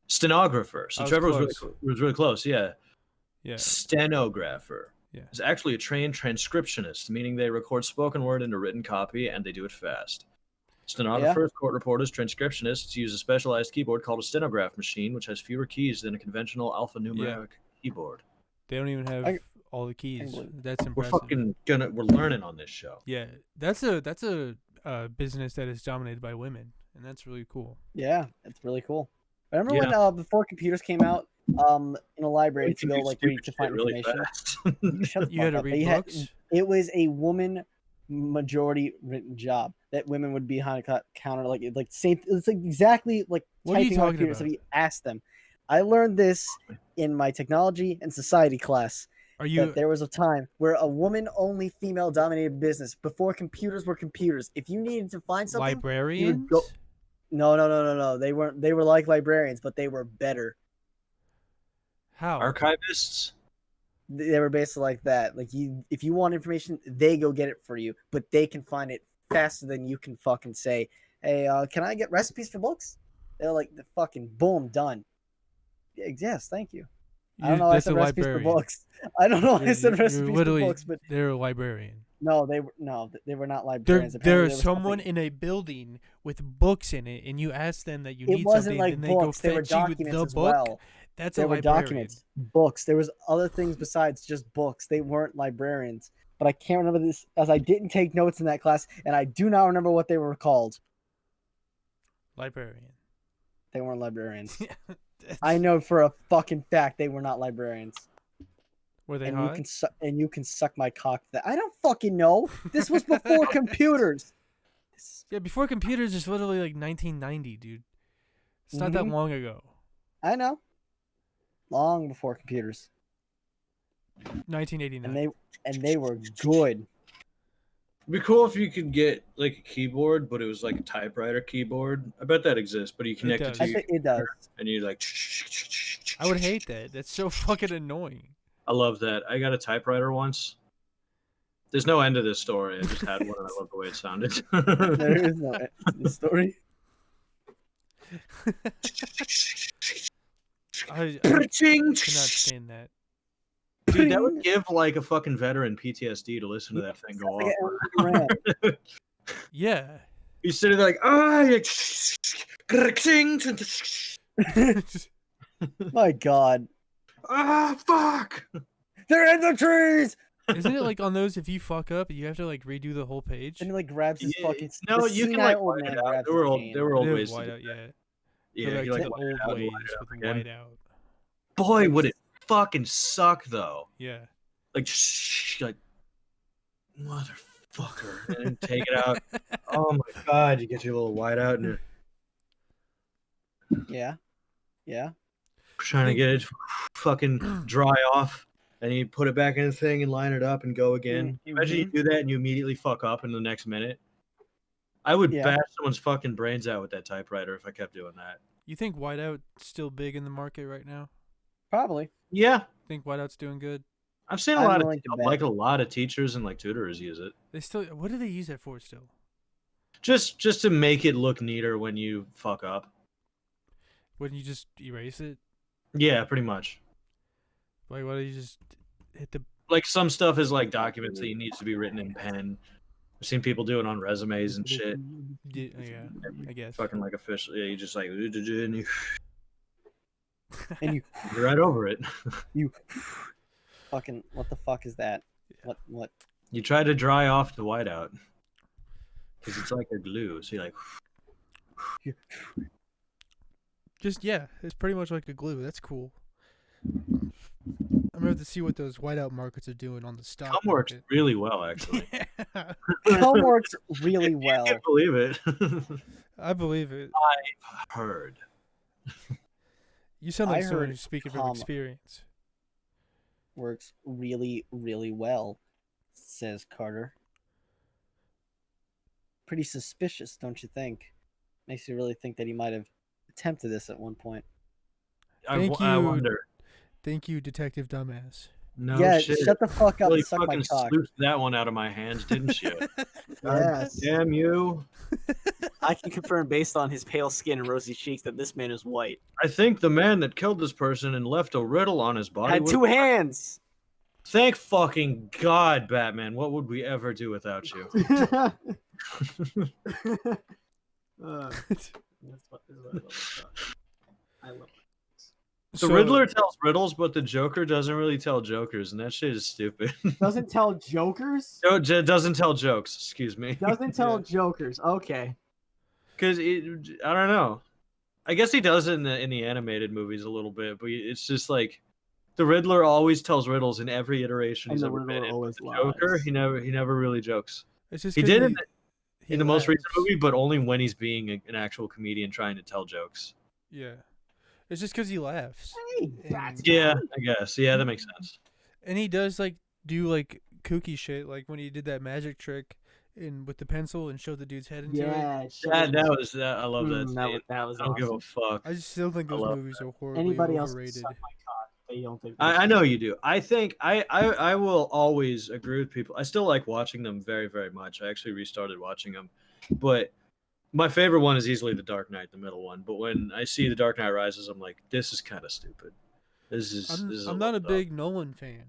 Stenographer. So I was Trevor close. was really close. Yeah. Yeah. Stenographer. Yeah. Is actually a trained transcriptionist, meaning they record spoken word into written copy and they do it fast. Stenographers, court reporters, transcriptionists use a specialized keyboard called a stenograph machine, which has fewer keys than a conventional alphanumeric keyboard. They don't even have all the keys. That's We're impressive. we're learning on this show. Yeah, that's a business that is dominated by women, and that's really cool. Yeah, it's really cool. Remember when before computers came out, in a library to go like read to find really information? fast. You shut the You had fuck to up. read books. It was a woman majority written job that women would be behind a counter like same. It's like exactly like What are you typing on talking computers. about? So we asked them. I learned this in my technology and society class. Are you? That there was a time where a woman-only female-dominated business before computers were computers. If you needed to find something, librarians? No. They weren't. They were like librarians, but they were better. How? Archivists? They were basically like that. Like if you want information, they go get it for you, but they can find it faster than you can fucking say, "Hey, can I get recipes for books?" They're like, the fucking boom, done. Yeah, yes, thank you. I don't know why I That's said a recipes for librarian. books. I don't know why I You're, said you're recipes for literally books, but they're a librarian. no, they were not librarians. Apparently, There's there was someone something. in a building with books in it, and you ask them that you It need wasn't something, like then they go books. They were fetch you documents the as book. well. That's a There were librarian. documents, books. There was other things besides just books. They weren't librarians. But I can't remember this as I didn't take notes in that class, and I do not remember what they were called. Librarian. They weren't librarians. That's- I know for a fucking fact they were not librarians. Were they And hot? you can suck my cock. That I don't fucking know. This was before computers. Yeah, before computers is literally like 1990, dude. It's not that Mhm. long ago. I know. Long before computers, 1989. and they were good. It'd be cool if you could get like a keyboard, but it was like a typewriter keyboard. I bet that exists, but you connect it does. to I your think it does. and you like. I would hate that. That's so fucking annoying. I love that. I got a typewriter once. There's no end to this story. I just had one and I love the way it sounded. There is no end to the story. I cannot Dude, stand that. that would give like a fucking veteran PTSD to listen to that thing go Like off. an Yeah. He's sitting there like, ah, My God, ah, fuck. they're in the trees. Isn't it like on those if you fuck up you have to like redo the whole page? And he like grabs his Yeah, fucking. no, the you can senile like old white man it out. grabs There were his old, cane. there were It old is ways to white do out, yeah. Yeah, Go back you to like the white it old out and ways white it out with again. white out. Boy, would it fucking suck though. Yeah. Like, like, motherfucker, and then take it out. Oh my god, you get your little white out and you're Yeah, yeah. trying to get it fucking dry off, and you put it back in the thing and line it up and go again. Imagine you do that and you immediately fuck up in the next minute. I would Yeah. bash someone's fucking brains out with that typewriter if I kept doing that. You think whiteout's still big in the market right now? Probably. Yeah, Think whiteout's doing good? I've seen a I'm lot of willing to bet. like a lot of teachers and like tutors use it. They still what do they use that for still? Just to make it look neater when you fuck up. Wouldn't you just erase it? Yeah, pretty much. Like why do you just hit the Like some stuff is like documents that needs to be written in pen. I've seen people do it on resumes and shit. yeah, I guess. Fucking like official. Yeah, you just like and you And you you're right over it. fucking what the fuck is that? What? You try to dry off the whiteout because it's like a glue. So you're like, Just yeah, it's pretty much like a glue. That's cool. I'm gonna have to see what those whiteout markets are doing on the stock cum works market. really well actually. Yeah, Cum works really well. I can't believe it. I believe it. Heard. You sound I like someone heard who's speaking from cum experience. Works really, really well, says Carter. Pretty suspicious, don't you think? Makes you really think that he might have attempted this at one point. Thank I you. wonder. Thank you, Detective Dumbass. No yeah, shit. shut the fuck up Really and suck my fucking cock. slooped that one out of my hands, didn't you? Yes. Damn you. I can confirm based on his pale skin and rosy cheeks that this man is white. I think the man that killed this person and left a riddle on his body. Had was- 2 hands. Thank fucking God, Batman. What would we ever do without you? That's what I love about Scott. I love The Riddler tells riddles, but the Joker doesn't really tell jokers, and that shit is stupid. Doesn't tell jokers? No, doesn't tell jokes. Excuse me. Doesn't tell jokers. Okay. Because I don't know. I guess he does it in the animated movies a little bit, but it's just like the Riddler always tells riddles in every iteration And he's the ever Riddler been in. always The Joker, lies. he never really jokes. It's just He 'cause did it he in the most recent laughs. movie, but only when he's being an actual comedian trying to tell jokes. Yeah, it's just because he laughs. Hey, And- that's Yeah, I guess. Yeah, that makes sense. And he does like do like kooky shit, like when he did that magic trick in with the pencil and showed the dude's head into it. yeah. That was that. I love that. That scene. was I don't give a awesome. fuck. I just still think I those love movies are horribly Anybody else can overrated. suck my cock. You don't think I know you do. I think I will always agree with people. I still like watching them very, very much. I actually restarted watching them, but my favorite one is easily The Dark Knight, the middle one. But when I see The Dark Knight Rises, I'm like, this is kind of stupid. This is I'm a not a little dumb. big Nolan fan.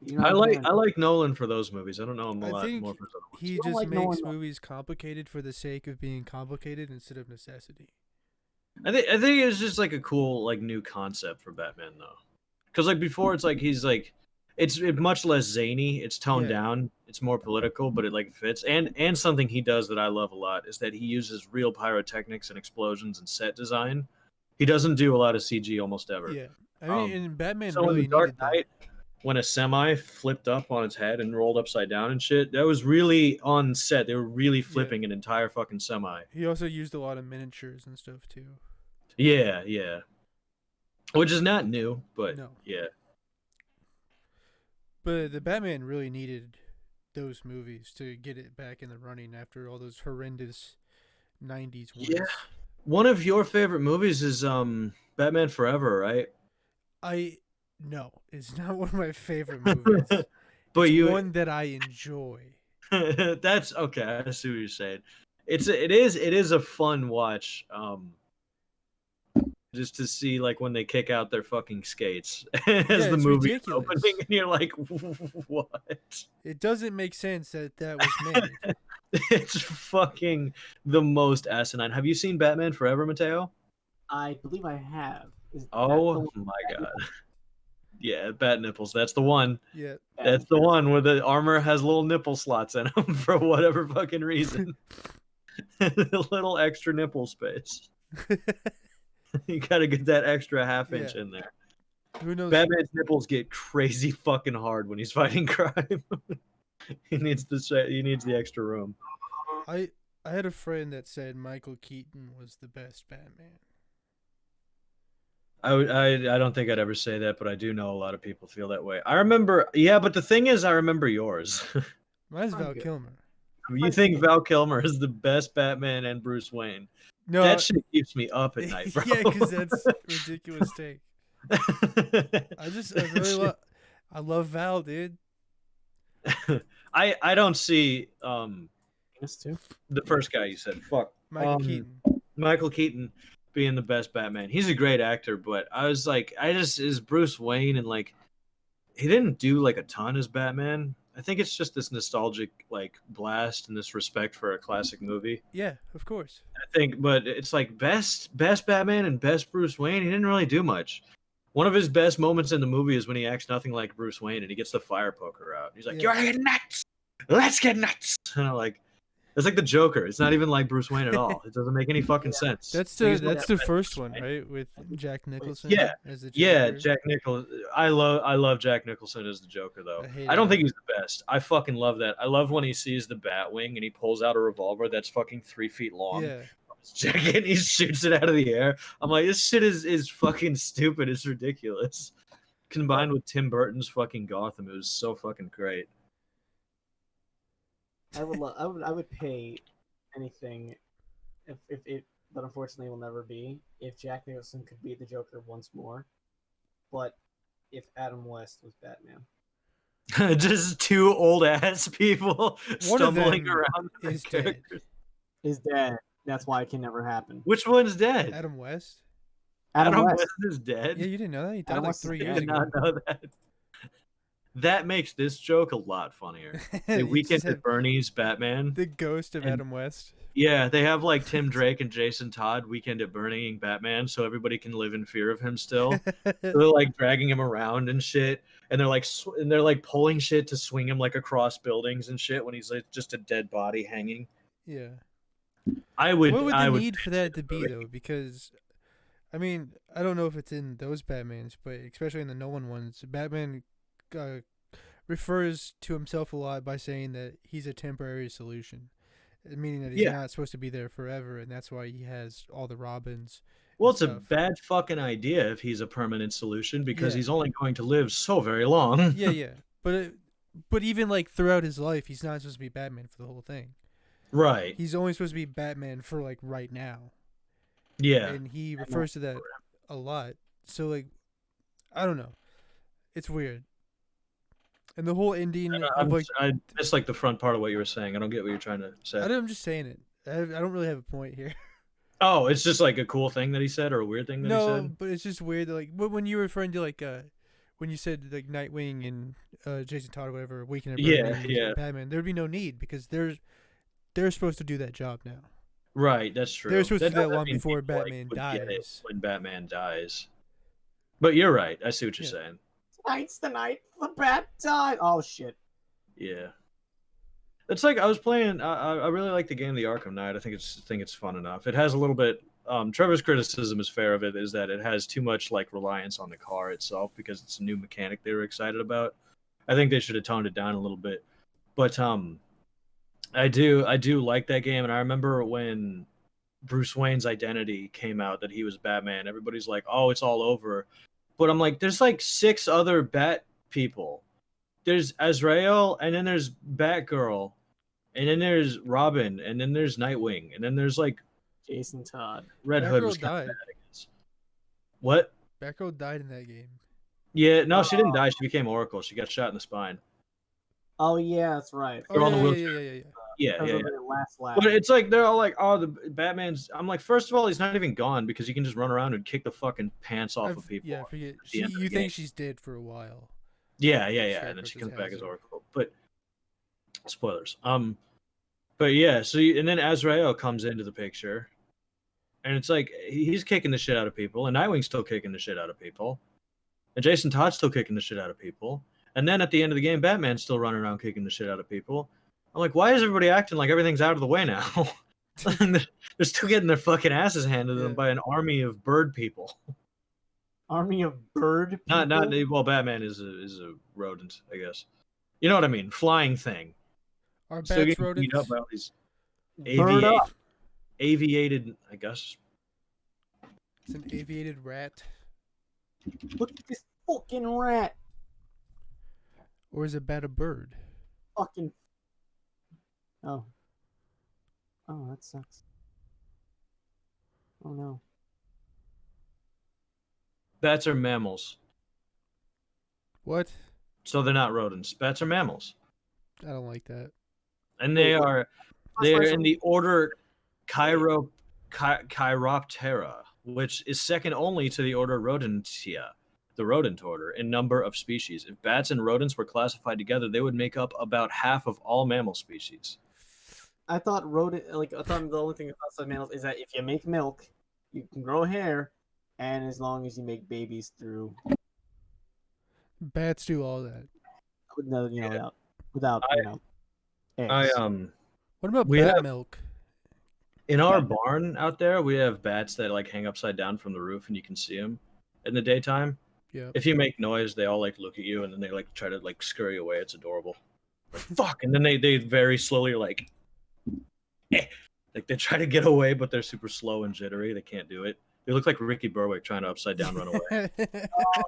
you're not a fan. I like Nolan for those movies. I don't know him a I lot think more for his other ones. he You don't just like makes Nolan- movies complicated for the sake of being complicated instead of necessity. I think it's just like a cool like new concept for Batman though, because like before it's like he's like it's much less zany. It's toned Yeah. down. It's more political, but it like fits. And something he does that I love a lot is that he uses real pyrotechnics and explosions and set design. He doesn't do a lot of CG almost ever. Yeah, I mean, and Batman So in really The Dark needed that. Knight, when a semi flipped up on its head and rolled upside down and shit, that was really on set. They were really flipping an entire fucking semi. He also used a lot of miniatures and stuff too. Yeah, yeah. Which is not new, but No. yeah. But the Batman really needed those movies to get it back in the running after all those horrendous 90s ones. Yeah. One of your favorite movies is Batman Forever, right? No, it's not one of my favorite movies. But It's you one that I enjoy. that's okay, I see what you're saying. It is a fun watch. Just to see like when they kick out their fucking skates as the it's movie is ridiculous. opening, and you're like, what? It doesn't make sense that was made. It's fucking the most asinine. Have you seen Batman Forever, Mateo? I believe I have. Is that Oh the one- my god. Yeah, bat nipples. That's the one. Yeah. That's the one where the armor has little nipple slots in them for whatever fucking reason. A little extra nipple space. You gotta get that extra half inch in there. Who knows? Batman's nipples get crazy fucking hard when he's fighting crime. He needs the extra room. I had a friend that said Michael Keaton was the best Batman. I don't think I'd ever say that, but I do know a lot of people feel that way. I remember, yeah, but the thing is, I remember yours. Mine's I'm Val good. Kilmer. You think Val Kilmer is the best Batman and Bruce Wayne? No, That shit keeps me up at night, bro. yeah, because that's a ridiculous take. I love Val, dude. I don't see Yes, too. the first guy you said. Fuck. Michael Keaton. Michael Keaton being the best Batman. He's a great actor, but I was like, is Bruce Wayne, and like he didn't do like a ton as Batman. I think it's just this nostalgic like blast and this respect for a classic movie. Yeah, of course. I think, but it's like best Batman and best Bruce Wayne. He didn't really do much. One of his best moments in the movie is when he acts nothing like Bruce Wayne and he gets the fire poker out. He's like, Yeah. "You're nuts. Let's get nuts." And I'm like, it's like the Joker. It's not even like Bruce Wayne at all. It doesn't make any fucking sense. That's Like, he's the not the best first Bruce one, Wayne. right? With Jack Nicholson. Yeah. As the Yeah, Joker. Jack Nicholson. I love Jack Nicholson as the Joker though. I hate I don't him. think he's the best. I fucking love that. I love when he sees the Batwing and he pulls out a revolver that's fucking 3 feet long. Yeah. His jacket and he shoots it out of the air. I'm like, this shit is fucking stupid. It's ridiculous. Combined with Tim Burton's fucking Gotham, it was so fucking great. I would pay anything if it, but unfortunately will never be, if Jack Nicholson could be the Joker once more. But if Adam West was Batman. Just two old ass people One of stumbling them around. their is dead. characters. Is dead. That's why it can never happen. Which one's dead? Adam West. Adam West. West is dead. Yeah, you didn't know that? He died Adam like West is 3 I years did ago. not know that. That makes this joke a lot funnier. The You Weekend just at have Bernie's Batman. the ghost of And- Adam West. Yeah, they have like Tim Drake and Jason Todd Weekend at Bernieing Batman, so everybody can live in fear of him still. So they're like dragging him around and shit, and they're like pulling shit to swing him like across buildings and shit when he's like just a dead body hanging. Yeah. I would. What would I the would need for that to be though? Because, I mean, I don't know if it's in those Batmans, but especially in the Nolan ones, Batman refers to himself a lot by saying that he's a temporary solution, meaning that he's Yeah. not supposed to be there forever, and that's why he has all the Robins. Well, and it's a stuff. bad fucking idea if he's a permanent solution because Yeah. he's only going to live so very long. Yeah, but even like throughout his life, he's not supposed to be Batman for the whole thing. Right. He's only supposed to be Batman for like right now. Yeah. And he refers to that a lot. So like, I don't know. It's weird. And the whole ending of like, I missed like the front part of what you were saying. I don't get what you're trying to say. I'm just saying it. I don't really have a point here. Oh, it's just like a cool thing that he said or a weird thing that he No, said? but it's just weird that like when you were referring to like when you said like Nightwing and Jason Todd or whatever, Weekend at Yeah, Bernie's, yeah. Batman, there'd be no need because they're supposed to do that job now. Right, that's true. They were supposed to do that doesn't long mean before people, Batman would get it dies. when Batman dies. But you're right. I see what you're Yeah. saying. Tonight's the night the bat died. Oh shit. Yeah. It's like I was playing. I really like the game, The Arkham Knight. I think it's fun enough. It has a little bit. Trevor's criticism is fair of it is that it has too much like reliance on the car itself because it's a new mechanic they were excited about. I think they should have toned it down a little bit. But I do like that game, and I remember when Bruce Wayne's identity came out that he was Batman. Everybody's like, "Oh, it's all over," but I'm like, "There's like 6 other Bat people. There's Azrael, and then there's Batgirl, and then there's Robin, and then there's Nightwing, and then there's like Jason Todd. Red Hood Batgirl was kind of died. bad, I guess. What? Batgirl died in that game. Yeah, no, she didn't die. She became Oracle. She got shot in the spine. Oh yeah, that's right. They're on the yeah, wheelchair. yeah. Yeah, Because yeah, of yeah. their last lap. But it's like they're all like, "Oh, the Batman's." I'm like, first of all, he's not even gone because he can just run around and kick the fucking pants off of people. Yeah, I forget. at the end of the You game. think she's dead for a while? Yeah, Sure, and then but she this comes back as hasn't. Oracle. But spoilers. But yeah. So and then Azrael comes into the picture, and it's like he's kicking the shit out of people, and Nightwing's still kicking the shit out of people, and Jason Todd's still kicking the shit out of people, and then at the end of the game, Batman's still running around kicking the shit out of people. I'm like, why is everybody acting like everything's out of the way now? They're still getting their fucking asses handed to them Yeah. by an army of bird people. Army of bird people. Not well. Batman is a rodent, I guess. You know what I mean? Flying thing. Are Still bats getting beat up rodents? by all these Bird up. aviated, I guess. It's an aviated rat, Look at this fucking rat. or is a bat a bird? Fucking. Oh. Oh, that sucks. Oh no. Bats are mammals, What? so they're not rodents. Bats are mammals, I don't like that. and they Wait, are in the order Chiroptera, which is second only to the order Rodentia, the rodent order, in number of species. If bats and rodents were classified together, they would make up about half of all mammal species. I thought the only thing about mammals is that if you make milk, you can grow hair, and as long as you make babies through, Bats do all that. without I eggs. What about We bat have- milk? In our barn out there, we have bats that like hang upside down from the roof, and you can see them in the daytime. Yeah. If you make noise, they all like look at you, and then they like try to like scurry away. It's adorable. Like fuck, and then they very slowly like they try to get away, but they're super slow and jittery. They can't do it. They look like Ricky Berwick trying to upside down run away.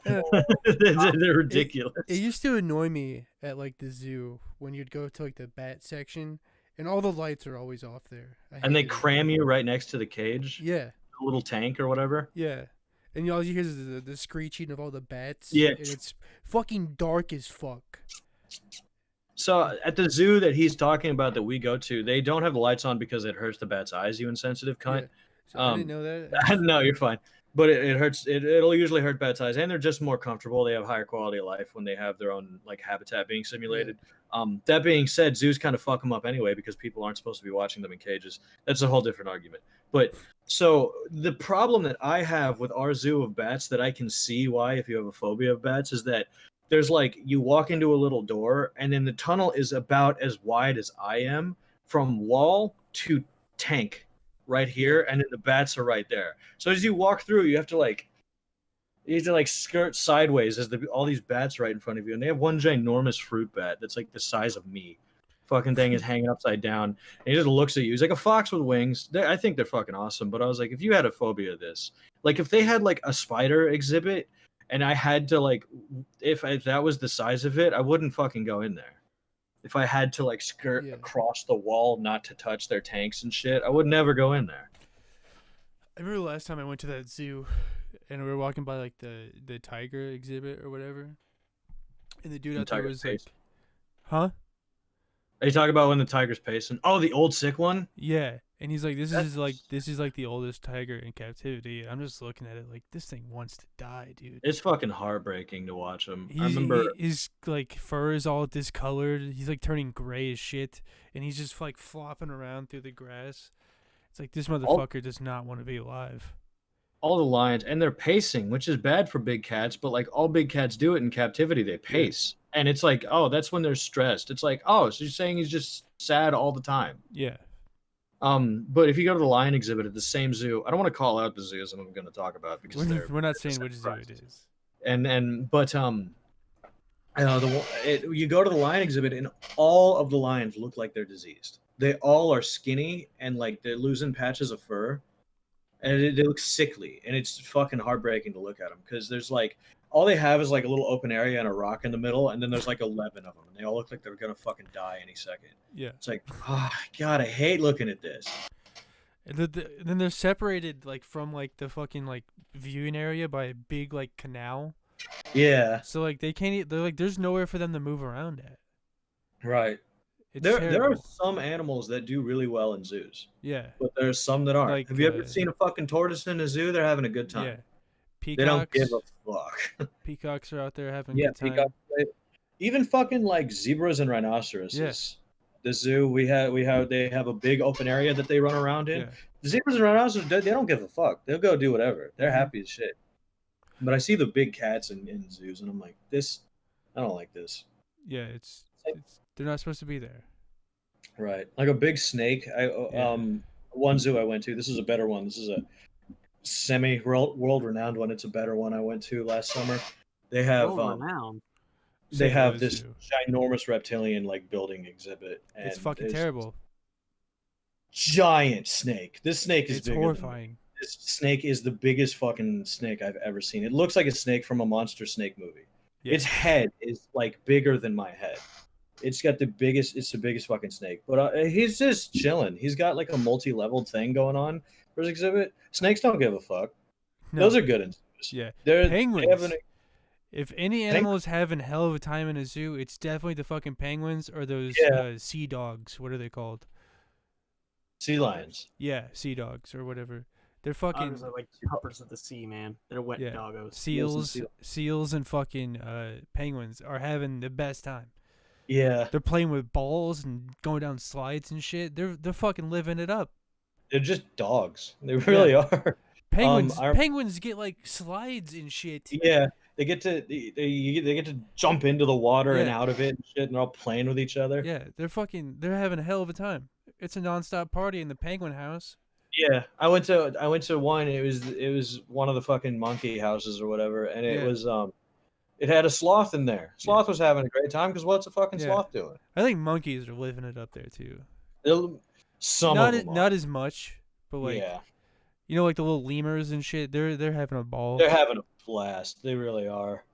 They're ridiculous. It used to annoy me at like the zoo when you'd go to like the bat section and all the lights are always off there. And they hated it. cram you right next to the cage, Yeah, a little tank or whatever. yeah. And all you hear is the screeching of all the bats. Yeah. And it's fucking dark as fuck. So at the zoo that he's talking about that we go to, they don't have the lights on because it hurts the bat's eyes, you insensitive cunt. Yeah. So I didn't know that. No, you're fine. But it hurts. It'll usually hurt bats' eyes, and they're just more comfortable. They have higher quality of life when they have their own like habitat being simulated. That being said, zoos kind of fuck them up anyway because people aren't supposed to be watching them in cages. That's a whole different argument. But so the problem that I have with our zoo of bats that I can see why if you have a phobia of bats is that there's like you walk into a little door and then the tunnel is about as wide as I am from wall to tank right here, and then the bats are right there. So as you walk through, you have to like skirt sideways as all these bats right in front of you, and they have one ginormous fruit bat that's like the size of me. Fucking thing is hanging upside down, and he just looks at you. He's like a fox with wings. I think they're fucking awesome. But I was like, if you had a phobia of this, like if they had like a spider exhibit, and I had to like, if that was the size of it, I wouldn't fucking go in there. If I had to like skirt across the wall not to touch their tanks and shit, I would never go in there. I remember the last time I went to that zoo, and we were walking by like the tiger exhibit or whatever, and the dude The out there tiger's was like, pacing. "Huh? Are you talking about when the tiger's pacing? Oh, the old sick one. Yeah." And he's like, That's this is like the oldest tiger in captivity." I'm just looking at it like this thing wants to die, dude. It's fucking heartbreaking to watch him. I He's remember. his like fur is all discolored. He's like turning gray as shit, and he's just like flopping around through the grass. It's like this motherfucker does not want to be alive. All the lions and they're pacing, which is bad for big cats, but like all big cats do it in captivity, they pace. And it's like, oh, that's when they're stressed. It's like, oh, so you're saying he's just sad all the time. Yeah. But if you go to the lion exhibit at the same zoo, I don't want to call out the zoos I'm going to talk about because We're not saying which zoo it is. You go to the lion exhibit and all of the lions look like they're diseased. They all are skinny and like they're losing patches of fur. And they look sickly, and it's fucking heartbreaking to look at them because there's like all they have is like a little open area and a rock in the middle, and then there's like 11 of them, and they all look like they're gonna fucking die any second. Yeah. It's like, oh god, I hate looking at this. And then they're separated like from like the fucking like viewing area by a big like canal. Yeah, So like they can't. They're like there's nowhere for them to move around at. right. It's There terrible. are some animals that do really well in zoos, Yeah. but there's some that aren't. Like, Have you ever seen a fucking tortoise in a zoo? They're having a good time. Yeah. They Peacocks. don't give a fuck. Peacocks are out there having a Yeah, good time. peacock. Even fucking like zebras and rhinoceroses. Yeah. The zoo they have a big open area that they run around in. Yeah. The zebras and rhinoceroses, they don't give a fuck. They'll go do whatever. They're Mhm. happy as shit. But I see the big cats in zoos, and I'm like, I don't like this. Yeah. It's they're not supposed to be there. Right, like a big snake. One zoo I went to. This is a better one. This is a semi world renowned one. It's a better one I went to last summer. They have renowned. they St. have Louis this Zoo. ginormous reptilian like building exhibit. And It's fucking there's terrible. Giant snake. This snake is It's bigger than me. horrifying. This snake is the biggest fucking snake I've ever seen. It looks like a snake from a monster snake movie. Yeah. Its head is like bigger than my head. It's the biggest fucking snake. But he's just chilling. He's got like a multi-leveled thing going on for his exhibit. Snakes don't give a fuck. No. Those are good in zoos. Yeah. They Penguins. have an- If any animal is having hell of a time in a zoo, it's definitely the fucking penguins or those Yeah. sea dogs. What are they called? sea lions. Yeah, sea dogs or whatever. They're Doggos fucking are like puppers of the sea, man. They're wet Yeah. doggos. seals and fucking penguins are having the best time. Yeah, They're playing with balls and going down slides and shit. They're fucking living it up. they're just dogs. They really are. Penguins get like slides and shit. Yeah, they get to they get to jump into the water and Yeah. out of it and shit, and they're all playing with each other. Yeah, they're having a hell of a time. It's a nonstop party in the penguin house. Yeah, I went to one. It was one of the fucking monkey houses or whatever, and it Yeah. was it had a sloth in there. Sloth was having a great time because what's a fucking Yeah. sloth doing? I think monkeys are living it up there too. Some not of them not are. as much, but like Yeah, you know, like the little lemurs and shit. They're having a ball. they're having a blast. They really are.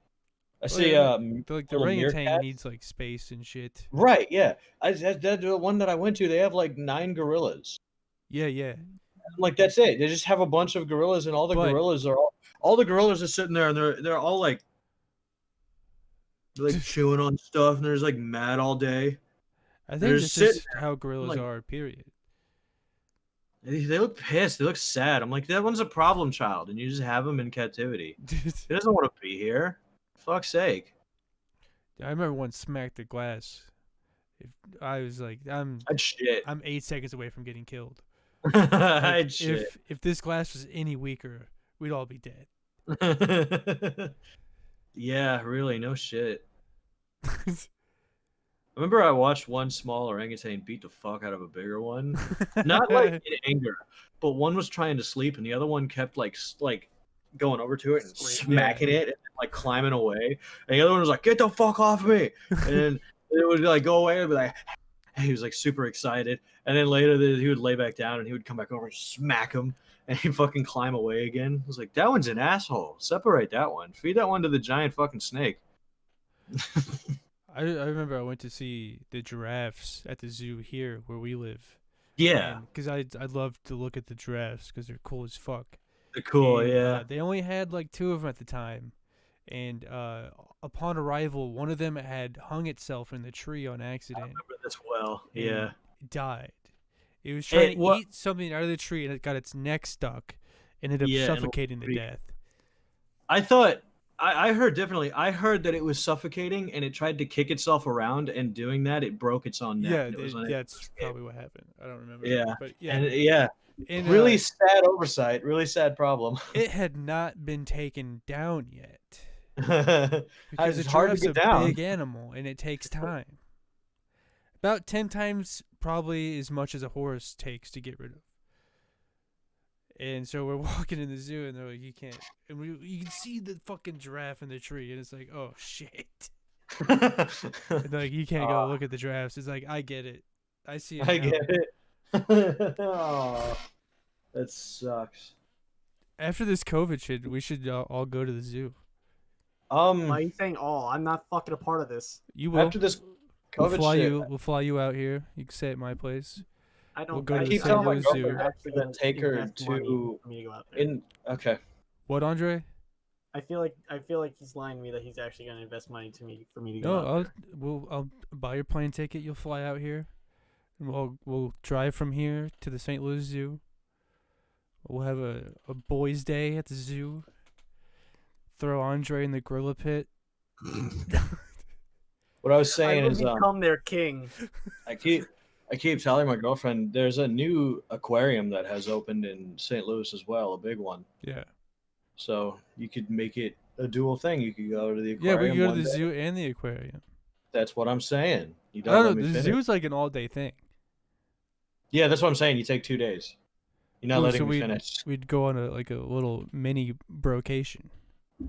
I Well, see. yeah, like the little orangutan meerkats. needs like space and shit. Right. Yeah. The one that I went to, they have like 9 gorillas. Yeah. I'm like, that's it. They just have a bunch of gorillas, and all the But- gorillas are all the gorillas are sitting there, and they're all like chewing on stuff, and they're just like mad all day. I think They're this sitting is how gorillas like- are. Period. They look pissed. They look sad. I'm like, that one's a problem child, and you just have him in captivity. He doesn't want to be here. Fuck's sake. I remember one smacked the glass. I was like, I'd shit. I'm 8 seconds away from getting killed. I'd Like, shit. if this glass was any weaker, we'd all be dead. Yeah, really, no shit. I remember I watched one small orangutan beat the fuck out of a bigger one. Not like in anger, but one was trying to sleep and the other one kept like going over to it and smacking it and like climbing away. And the other one was like, "Get the fuck off of me!" And then it would like go away and be like, he was like super excited. And then later he would lay back down and he would come back over and smack him and he'd fucking climb away again. I was like, that one's an asshole. Separate that one. Feed that one to the giant fucking snake. I remember I went to see the giraffes at the zoo here where we live. Yeah. Because I'd love to look at the giraffes because they're cool as fuck. They're cool, And, yeah. they only had like 2 of them at the time. And upon arrival, one of them had hung itself in the tree on accident Remember this well. and Yeah. died. It was trying to what- eat something out of the tree, and it got its neck stuck and ended up Yeah, and suffocating to death. I thought I heard differently. I heard that it was suffocating and it tried to kick itself around, and doing that, it broke its own neck. Yeah, and it was unable to that's escape. probably what happened. I don't remember. Yeah. But yeah. And yeah, And, really sad oversight. Really sad problem. it had not been taken down yet. Because Because it's a hard to giraffe's get a down. big animal, and it takes time. About 10 times probably as much as a horse takes to get rid of. And so we're walking in the zoo, and they're like, you can't. And you can see the fucking giraffe in the tree, and it's like, oh, shit. And they're like, you can't go look at the giraffes. It's like, I get it. I see it I now. get it. Oh, that sucks. After this COVID shit, we should all go to the zoo. Why are you saying all? I'm not fucking a part of this. You will. After this We'll COVID fly shit, We'll fly you out here. You can stay at my place. I don't. We'll go I to the keep St. telling my Louis girlfriend Zoo. I'm actually gonna take her invest money to for me to go out there. in. Okay. What, Andre? I feel like he's lying to me that he's actually gonna invest money for me to go No, out there. I'll buy your plane ticket. You'll fly out here, and we'll drive from here to the St. Louis Zoo. We'll have a boys' day at the zoo. Throw Andre in the gorilla pit. What I was I saying will is, become their king. I keep telling my girlfriend there's a new aquarium that has opened in St. Louis as well, a big one. Yeah. So you could make it a dual thing. You could go to the Yeah, aquarium. we can go to one the day. zoo and the aquarium. That's what I'm saying. You I don't don't let know. me The finish. zoo's like an all-day thing. Yeah, that's what I'm saying. You take 2 days. You're not Ooh, letting so me finish. We'd go on a little mini brocation.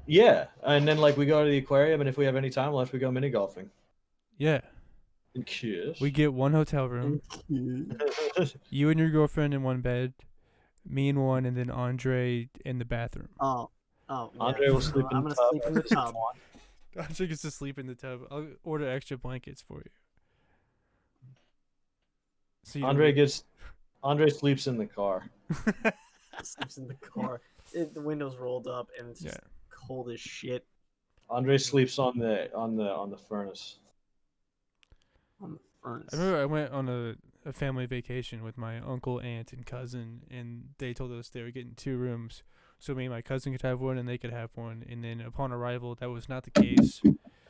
Yeah, and then like we go to the aquarium, and if we have any time left, we go mini golfing. Yeah. And kiss. We get one hotel room. You and your girlfriend in one bed, me in one, and then Andre in the bathroom. Oh, yeah. Andre will sleep in I'm the gonna tub. sleep in the tub. Andre gets to sleep in the tub. I'll order extra blankets for you. So you don't Andre sleeps in the car. Sleeps in the car. The windows rolled up and it's just Yeah. cold as shit Andre sleeps on the furnace. on the furnace. I remember I went on a family vacation with my uncle, aunt, and cousin, and they told us they were getting 2 rooms. So me and my cousin could have one, and they could have one. And then upon arrival, that was not the case.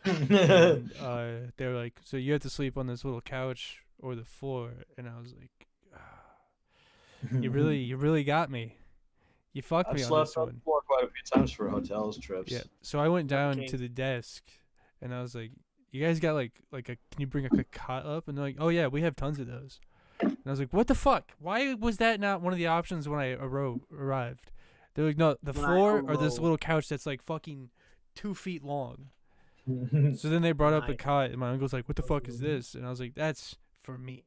And, they were like, so you have to sleep on this little couch or the floor. And I was like, you really got me. You fucked I've me on slept this on one. the floor quite a few times for hotels trips. Yeah. So I went down Okay. to the desk, and I was like, "You guys got like a? Can you bring a cot up?" And they're like, "Oh yeah, we have tons of those." And I was like, "What the fuck? Why was that not one of the options when I arrived?" They're like, "No, the When I floor or this arose- little couch that's like fucking 2 feet long." So then they brought up a Nice. cot, and my uncle's like, "What the fuck is this?" And I was like, "That's for me."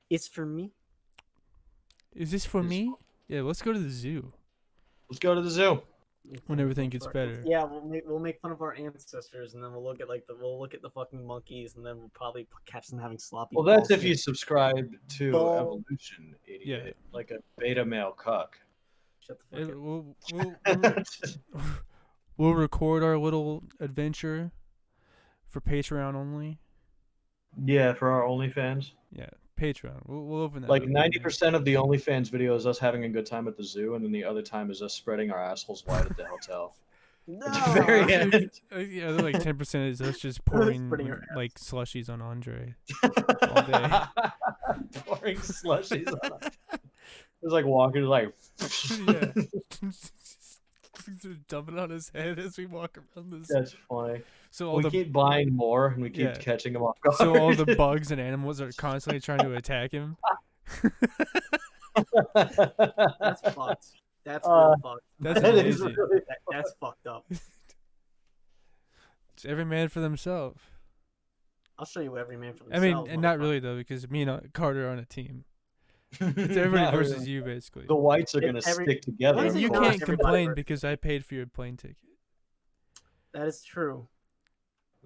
It's for me. Is this for It's me? Yeah, let's go to the zoo Let's go to the zoo. when everything gets better. Yeah, we'll make fun of our ancestors, and then we'll look at we'll look at the fucking monkeys, and then we'll probably catch them having sloppy. Well, that's if balls. you subscribe to Ball. evolution, idiot. Yeah. Like a beta male cuck. Shut the fuck We'll we'll record our little adventure for Patreon only. Yeah, for our OnlyFans. Yeah, Patreon. We'll open that. Like up. 90% of the OnlyFans video is us having a good time at the zoo, and then the other time is us spreading our assholes wide at the hotel. No. At the very end. Yeah, they're like 10% is us just pouring Spreading our like slushies on Andre all day. Pouring slushies on us. It's like walking like. Yeah, just dumping on his head as we walk around this. That's funny. So all We the keep buying more, and we keep Yeah. catching them off guard. so all the bugs and animals are constantly trying to attack him. That's fucked. That's real fucked. That's That is amazing. really- That's fucked up. It's every man for themselves. I'll show you every man for I themselves. mean, and not motherfucker. really though, because me and Carter are on a team. It's everybody Not versus really. you, basically. The whites are It's gonna every- stick together. Why is And of you it course. can't everybody complain versus- because I paid for your plane ticket. That is true.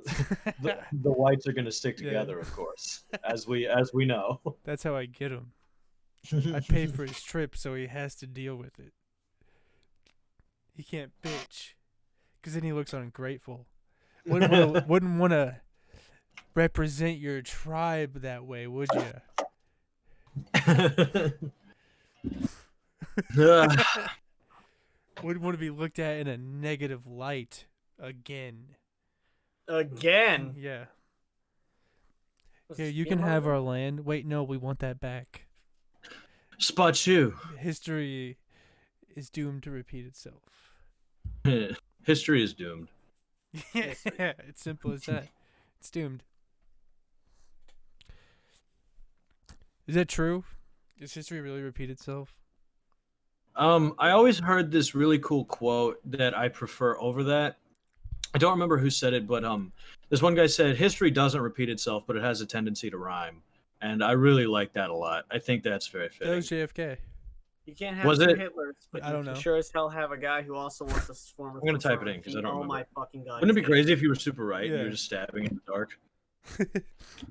The whites are gonna stick Yeah. together, of course, as we know. That's how I get them. I pay for his trip, so he has to deal with it. He can't bitch, because then he looks ungrateful. Wouldn't want to represent your tribe that way, would you? Wouldn't want to be looked at in a negative light again. Again. Yeah. Was Here, this you can have Myanmar? our land. Wait, no, we want that back. Spot you. History is doomed to repeat itself. History is doomed. Yeah, it's simple as that. It's doomed. Is that true? Does history really repeat itself? I always heard this really cool quote that I prefer over that. I don't remember who said it, but this one guy said, "History doesn't repeat itself, but it has a tendency to rhyme," and I really like that a lot. I think that's very That fitting. was JFK. You can't have Was two it? Hitlers, but I you don't can know. sure as hell have a guy who also wants to form. I'm gonna type it in, 'cause I don't Oh remember. my fucking god! Wouldn't it be crazy if you were super right and you Yeah. were just stabbing in the dark? That's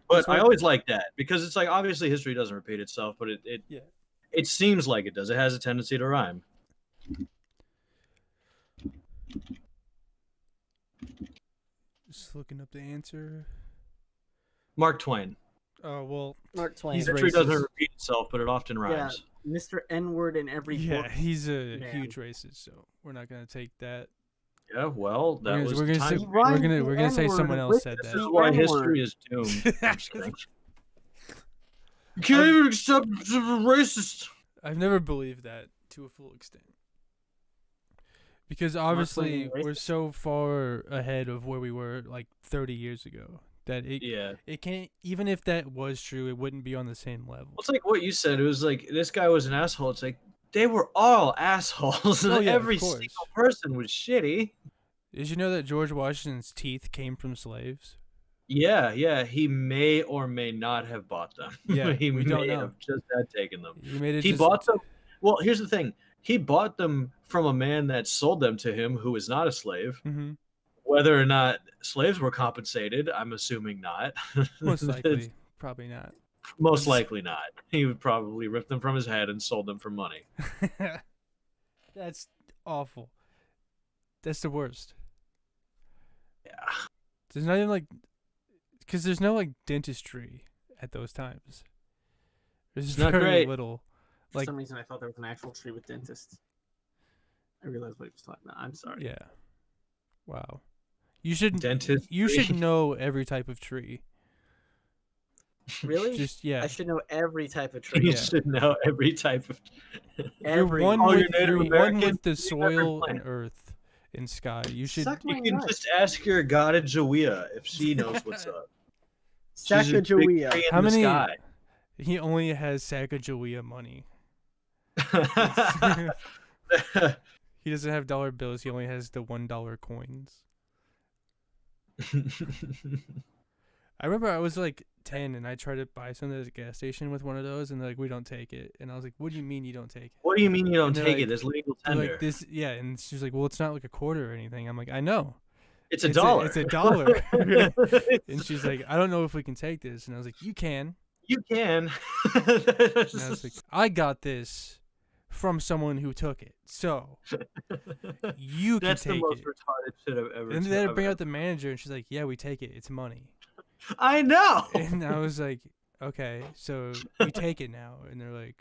But I what- always like that because it's like obviously history doesn't repeat itself, but Yeah. it seems like it does. It has a tendency to rhyme. Just looking up the answer. Mark Twain. Oh well, Mark Twain. He's History doesn't racist. repeat itself, but it often rhymes. Mr. N-word in every yeah, book. he's a Man. huge racist, so we're not gonna take that. Yeah, well, that We're was gonna the say, time. we're gonna say someone else said This that. is why N-word. history is doomed. I'm just kidding. You can't even accept racist. I've never believed that to a full extent. Because obviously being we're racist. so far ahead of where we were like 30 years ago that Yeah. it can't, even if that was true, it wouldn't be on the same level. It's like what you said. It was like this guy was an asshole. It's like they were all assholes. Oh, yeah, of Every course. single person was shitty. Did you know that George Washington's teeth came from slaves? Yeah. He may or may not have bought them. Yeah, he we may don't know. have just had taken them. He made it. He just, bought them. Well, here's the thing. He bought them from a man that sold them to him who is not a slave. Mhm. Whether or not slaves were compensated, I'm assuming not. Most likely, probably not. Most likely not. He would probably rip them from his head and sold them for money. That's awful. That's the worst. Yeah. There's not even like, because there's no like dentistry at those times. There's It's not very great. little. For Like- some reason, I thought there was an actual tree with dentists. I realized what he was talking about. I'm sorry. Yeah. Wow. You should Dentist. You should know every type of tree. Really? Just yeah. I should know every type of You tree. Yeah. should know every type of. You're Every one Oh, with you're Native you're one American? with the You've never soil played. and earth and sky. You should. Suck my You can nut. just ask your god Jawea if she knows what's up. She's a big Sacagawea. tree in How the many? sky. He only has Sacagawea money. He doesn't have dollar bills. He only has the $1 coins. I remember I was like 10 and I tried to buy something at a gas station with one of those and they're like, we don't take it. And I was like, what do you mean you don't take it? What do you mean you don't And they're take like- it? It's legal They're tender. like this, yeah. And she's like, well, it's not like a quarter or anything. I'm like, I know. It's a dollar. It's a dollar. And she's like, I don't know if we can take this. And I was like, you can. You can. And I was like, I got this from someone who took it. So you can That's the take most it. retarded shit I've ever. And then I I've bring ever- out the manager and she's like, yeah, we take it. It's money. I know. And I was like, okay, so you take it now. And they're like,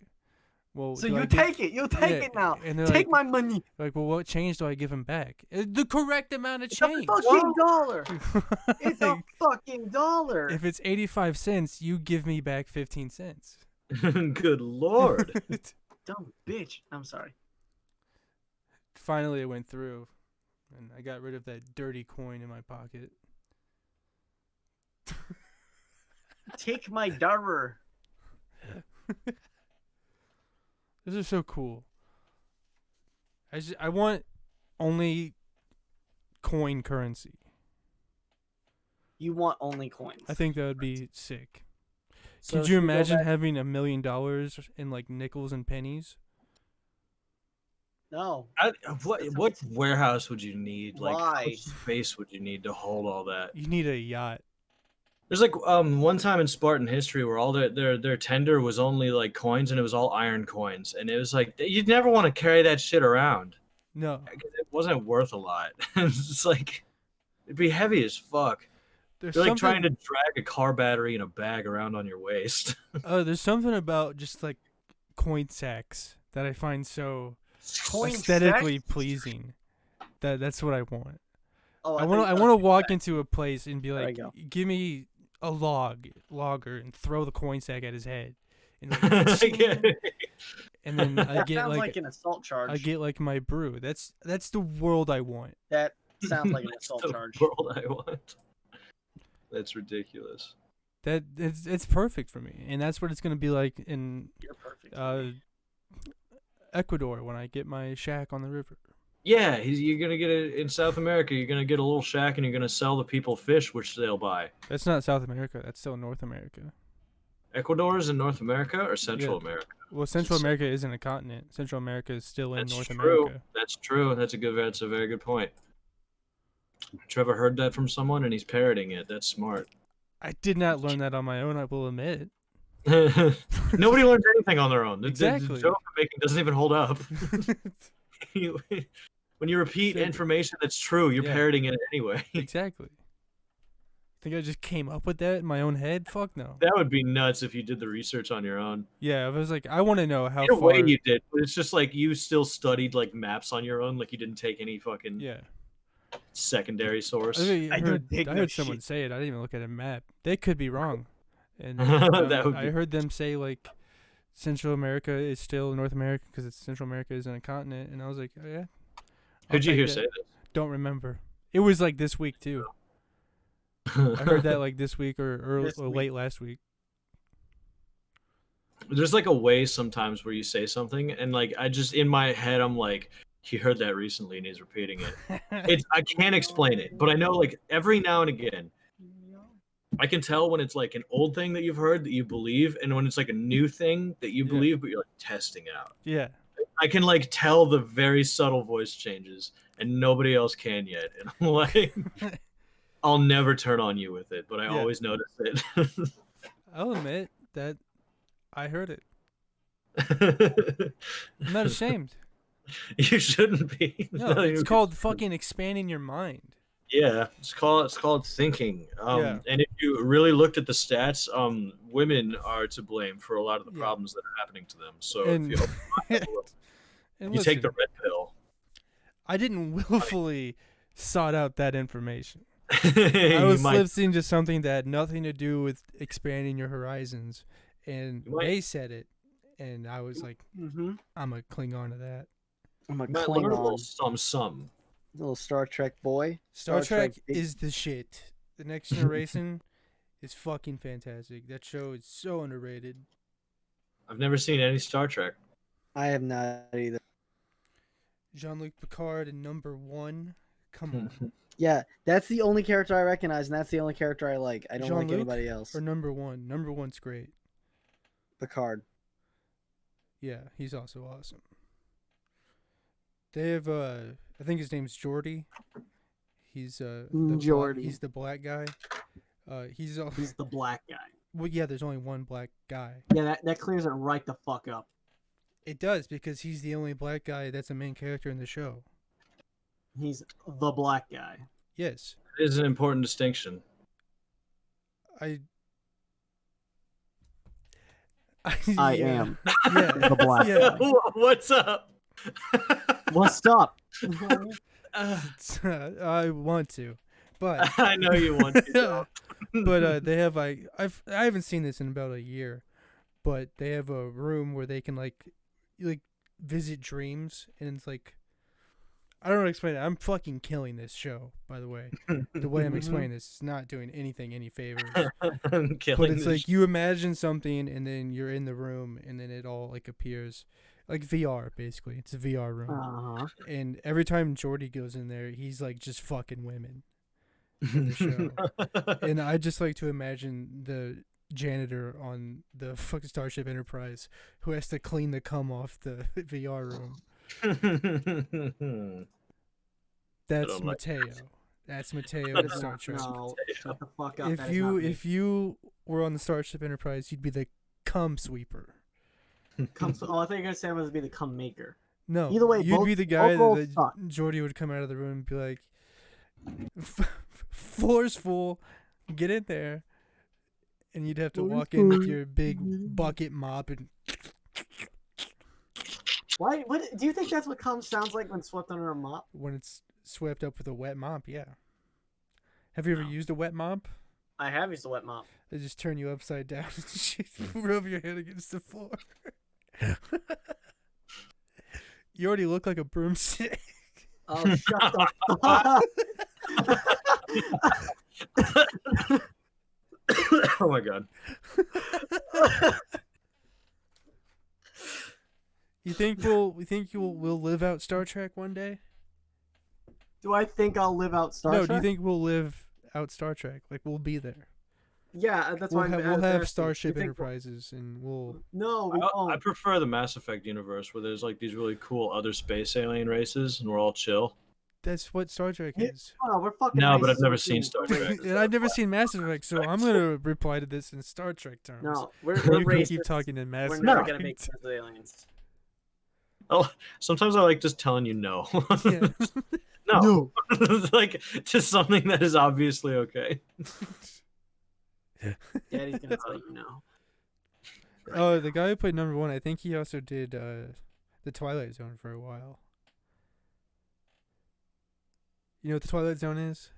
well, So do I you give- take it. You take Yeah, it now. and they're Take like, my money. like, well, what change do I give him back? The correct amount of It's a change. fucking dollar. It's a Like, fucking dollar. if it's 85 cents, you give me back 15 cents. Good lord. Dumb bitch. I'm sorry. Finally, it went through, and I got rid of that dirty coin in my pocket. Take my dollar. Those are so cool. I want only coin currency. You want only coins. I think that would be sick. So Could should you we go imagine back- having $1 million in like nickels and pennies? No. What warehouse would you need? Like, how Why? much space would you need to hold all that? You need a yacht. There's like one time in Spartan history where all their tender was only like coins and it was all iron coins, and it was like you'd never want to carry that shit around. No, 'Cause it wasn't worth a lot. It's just like it'd be heavy as fuck. there's You're like something. trying to drag a car battery in a bag around on your waist. There's something about just like coin sacks that I find so Coin aesthetically sacks? pleasing. That's what I want. Oh, I want to walk into a place and be There like, you go. give me a logger, and throw the coin sack at his head, and, like, and then I That get sounds like like an assault charge. I get like my brew. That's the world I want. That sounds like an That's assault the charge. world I want. That's ridiculous. That it's perfect for me, and that's what it's gonna be like in You're perfect. for me. Ecuador when I get my shack on the river. Yeah, you're gonna get it in South America. You're gonna get a little shack, and you're gonna sell the people fish, which they'll buy. That's not South America. That's still North America. Ecuador is in North America or Central Yeah. America? Well, Central America isn't a continent. Central America is still in That's North true. America. That's true. That's a very good point. Trevor heard that from someone, and he's parroting it. That's smart. I did not learn that on my own, I will admit. Nobody learns anything on their own. The Exactly. joke I'm making doesn't even hold up. When you repeat Exactly. information that's true, you're Yeah. parroting it anyway. Exactly. Think I just came up with that in my own head? Fuck no. That would be nuts if you did the research on your own. Yeah, I was like, I want to know how In a far. way you did, but it's just like you still studied like maps on your own, like you didn't take any fucking Yeah. secondary source. I don't heard, take I no heard someone shit. say it. I didn't even look at a map. They could be wrong. And That would I be- heard them say like Central America is still North America because Central America isn't a continent. And I was like, oh, yeah. I'll Who'd you take hear that. say Don't remember. It was like this week too. this? I heard that like this week or early This or week. late last week. There's like a way sometimes where you say something, and like I just in my head I'm like, he heard that recently and he's repeating it. I can't explain it, but I know like every now and again I can tell when it's like an old thing that you've heard that you believe, and when it's like a new thing that you Yeah. believe, but you're like testing out. Yeah. I can like tell the very subtle voice changes, and nobody else can yet. And I'm like, I'll never turn on you with it, but I Yeah. always notice it. I'll admit that I heard it. I'm not ashamed. You shouldn't be. No, it's you- called fucking expanding your mind. Yeah, it's called thinking. Yeah. And if you really looked at the stats, women are to blame for a lot of the Yeah. problems that are happening to them. So And, if and you take the listen, red pill. I didn't willfully sought out that information. You I was might- listening to something that had nothing to do with expanding your horizons, and You might- they said it, and I was like, Mm-hmm. I'm gonna cling on to that. I'm a you might learn a little Klingon, some. little Star Trek boy. Star Trek Trek is the shit. The Next Generation is fucking fantastic. That show is so underrated. I've never seen any Star Trek. I have not either. Jean-Luc Picard and number 1. Come on. Yeah, that's the only character I recognize, and that's the only character I like. I don't like Jean-Luc anybody else. Or number 1. Number 1's great. Picard. Yeah, he's also awesome. They have I think his name's Geordi. He's Geordi. he's the black guy. He's He's the black guy. well, yeah, there's only one black guy. Yeah, that clears it right the fuck up. It does because he's the only black guy that's a main character in the show. He's the black guy. Yes. It is an important distinction. I I yeah. am Yeah. the black Yeah. guy. What's up? What's up? I want to, but I know you want to. but they have I haven't seen this in about a year, but they have a room where they can like visit dreams, and it's like I don't know how to explain it. I'm fucking killing this show, by the way. The way I'm explaining this is not doing anything any favors. I'm killing But it's this like you imagine something, and then you're in the room, and then it all like appears, like VR basically. It's a VR room, Uh-huh. and every time Jordy goes in there, he's like just fucking women in the show. And I just like to imagine the janitor on the fucking Starship Enterprise who has to clean the cum off the VR room. That's don't like Mateo. That's Mateo That in is Star not- Trek. No, shut the fuck up. If that is you not me. if you were on the Starship Enterprise, you'd be the cum sweeper. I thought you were gonna say I was be the cum maker. No, Either way, you'd both- be the guy both roles that suck. Jordy would come out of the room and be like, "Floor's full, get in there," and you'd have to Floor's walk in with full. your big bucket mop and Why? What do you think that's what cum sounds like when swept under a mop? when it's swept up with a wet mop. Yeah. Have you ever used a wet mop? I have used a wet mop. They just turn you upside down and rub your head against the floor. You already look like a broomstick. Oh, shut the fuck. Oh my god. You think we'll live out Star Trek one day? Do I think I'll live out Star Trek? Do you think we'll live out Star Trek? Like we'll be there. Yeah, that's We'll why have, I was we'll have asking. Starship You think- Enterprises, and we'll. No, we won't. I prefer the Mass Effect universe where there's like these really cool other space alien races and we're all chill. That's what Star Trek Yeah. is. Oh, we're fucking No, but racist I've never with seen you. Star We're Trek. racist. And I've never seen Mass Effect, so I'm gonna reply to this in Star Trek terms. No, we're You can racist. keep talking in Mass We're Effect. never gonna make friends with aliens. Oh, sometimes I like just telling you no. Yeah. No. Like just something that is obviously okay. Daddy's gonna tell you no. Oh, the guy who played number 1, I think he also did the Twilight Zone for a while. You know what the Twilight Zone is?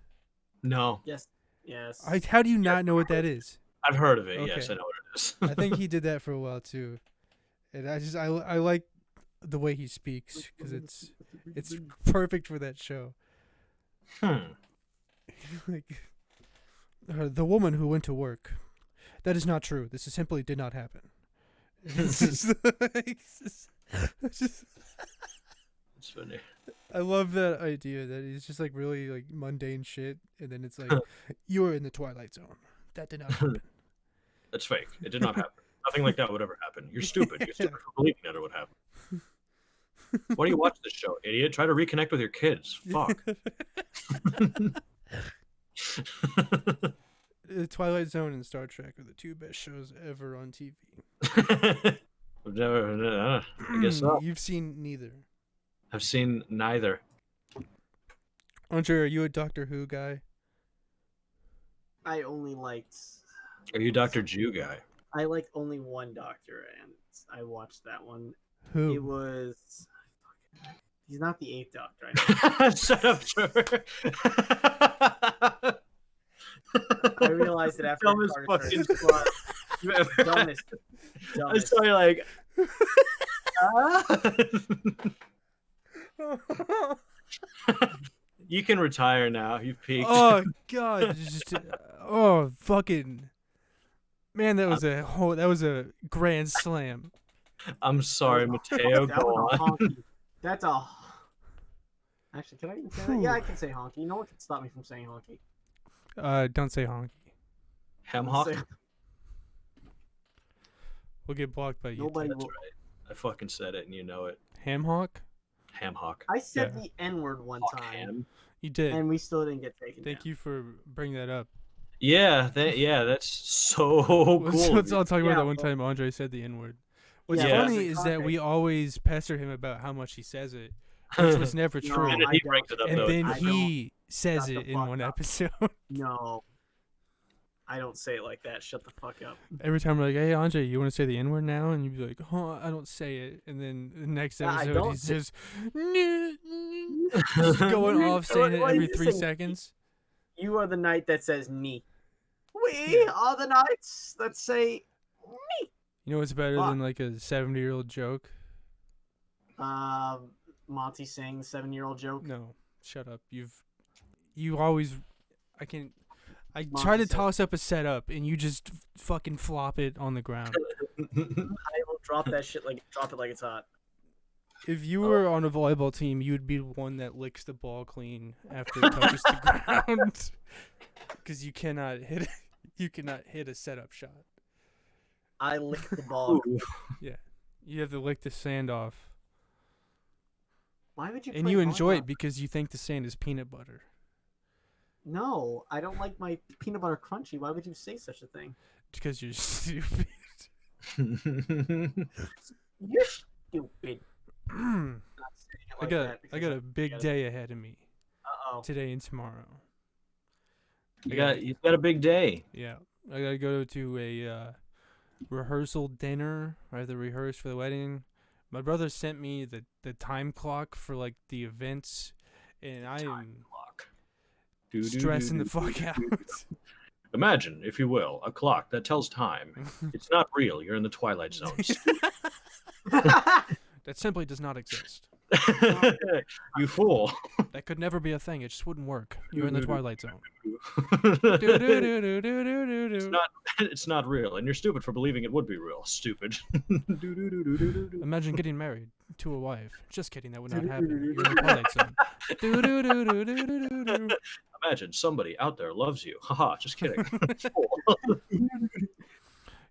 No. Yes. Yes. How do you not know what that is? I've heard of it, yes, Okay. I know what it is. I think he did that for a while too, and I like the way he speaks because it's perfect for that show. Like the woman who went to work. That is not true. This is simply did not happen. It's just- It's funny. I love that idea that he's just like really like mundane shit, and then it's like you were in the Twilight Zone. That did not happen. That's fake. It did not happen. Nothing like that would ever happen. You're stupid. You're stupid for believing that it would happen. Why do you watch this show, idiot? Try to reconnect with your kids. Fuck. The Twilight Zone and Star Trek are the two best shows ever on TV. I've never. I guess so. You've seen neither. I've seen neither. Andre, are you a Doctor Who guy? I only liked. Are you Dr. Jew guy? I liked only one Doctor, and I watched that one. Who? It was. He's not the 8th Doctor. I know. Shut up, Trevor. I realized it after Dumbest Carter fucking started. plot you ever had. Dumbest. I Dumbest. saw you like. You can retire now. You've peaked. Oh God! Oh fucking man, that was a grand slam. I'm sorry, Mateo. That Go was a on. honky. That's a. Actually, can I even say that? Yeah, I can say honky. No one can stop me from saying honky. Don't say honky. Hemhawk. Say- We'll get blocked by you. Nobody That's will. right. I fucking said it, and you know it. Hamhawk? Hamhawk. I said Yeah. the N word one Hawk time, ham. You did. and we still didn't get taken. Thank you for bringing that up. Yeah, that's so cool. Let's all talk about Yeah, that one well- time Andre said the N word. What's Yeah. funny is that we always pester him about how much he says it, which was never No, true. And then I he don't. brings it up And though. then I he says Shut it the in fuck one up. episode. No, I don't say it like that. Shut the fuck up. Every time we're like, "Hey Andre, you want to say the N word now?" And you'd be like, "Oh, I don't say it." And then the next Yeah, I episode, don't he's say- just, just going off saying it What are every you 3 saying? seconds. You are the knight that says me. We are the knights that say me. You know what's better Fuck. than like a 70-year-old joke? Monty Singh, 7-year-old joke. No, shut up. You always, I try Monty to said- toss up a setup and you just fucking flop it on the ground. I will drop that shit drop it like it's hot. If you were on a volleyball team, you would be the one that licks the ball clean after it touches the ground, because you cannot hit a setup shot. I lick the ball. You have to lick the sand off, Why would you? and play you enjoy volleyball? it because you think the sand is peanut butter. No, I don't like my peanut butter crunchy. Why would you say such a thing? Because you're stupid. You're stupid. I Not saying it like got that I because got a big day ahead of me Uh-oh. today and tomorrow. You got a big day. Yeah, I gotta go to a rehearsal dinner. I have to rehearse for the wedding. My brother sent me the time clock for like the events, and I am stressing the fuck out. Imagine, if you will, a clock that tells time. It's not real. You're in the Twilight Zone. That simply does not exist. You fool. That could never be a thing. It just wouldn't work. You're in the Twilight Zone. It's not real, and you're stupid for believing it would be real. Stupid. Imagine getting married to a wife. Just kidding, that would not happen. You're in the Twilight Zone. Imagine somebody out there loves you. Haha, just kidding.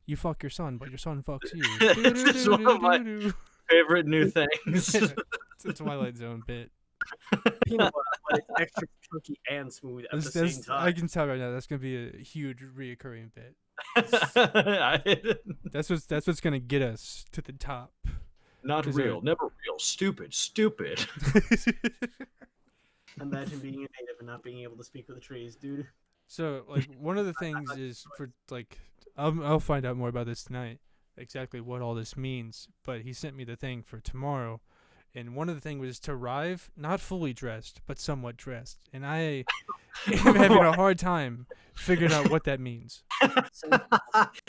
You fuck your son, but your son fucks you. It's one of my favorite new things. It's a Twilight Zone bit. Peanut butter, but it's extra chunky and smooth at the same time. I can tell right now that's gonna be a huge reoccurring bit. That's what's gonna get us to the top. Not real, never real. Stupid. Imagine being a native and not being able to speak with the trees, dude. So, like, one of the things is for like, I'll find out more about this tonight, exactly what all this means. But he sent me the thing for tomorrow, and one of the things was to arrive not fully dressed, but somewhat dressed, and I am having a hard time figuring out what that means.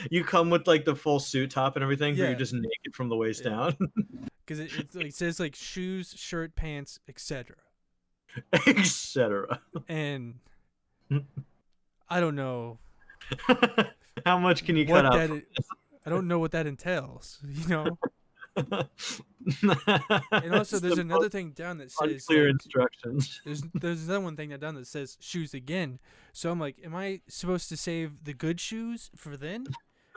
You come with like the full suit top and everything, but Yeah. you're just naked from the waist down. Because it like, says like shoes, shirt, pants, etc. Etc. And I don't know How much can you what cut that out? I don't know what that entails, you know. And also, there's another thing down that says unclear like, instructions. there's another one thing down that says shoes again. So I'm like, am I supposed to save the good shoes for then?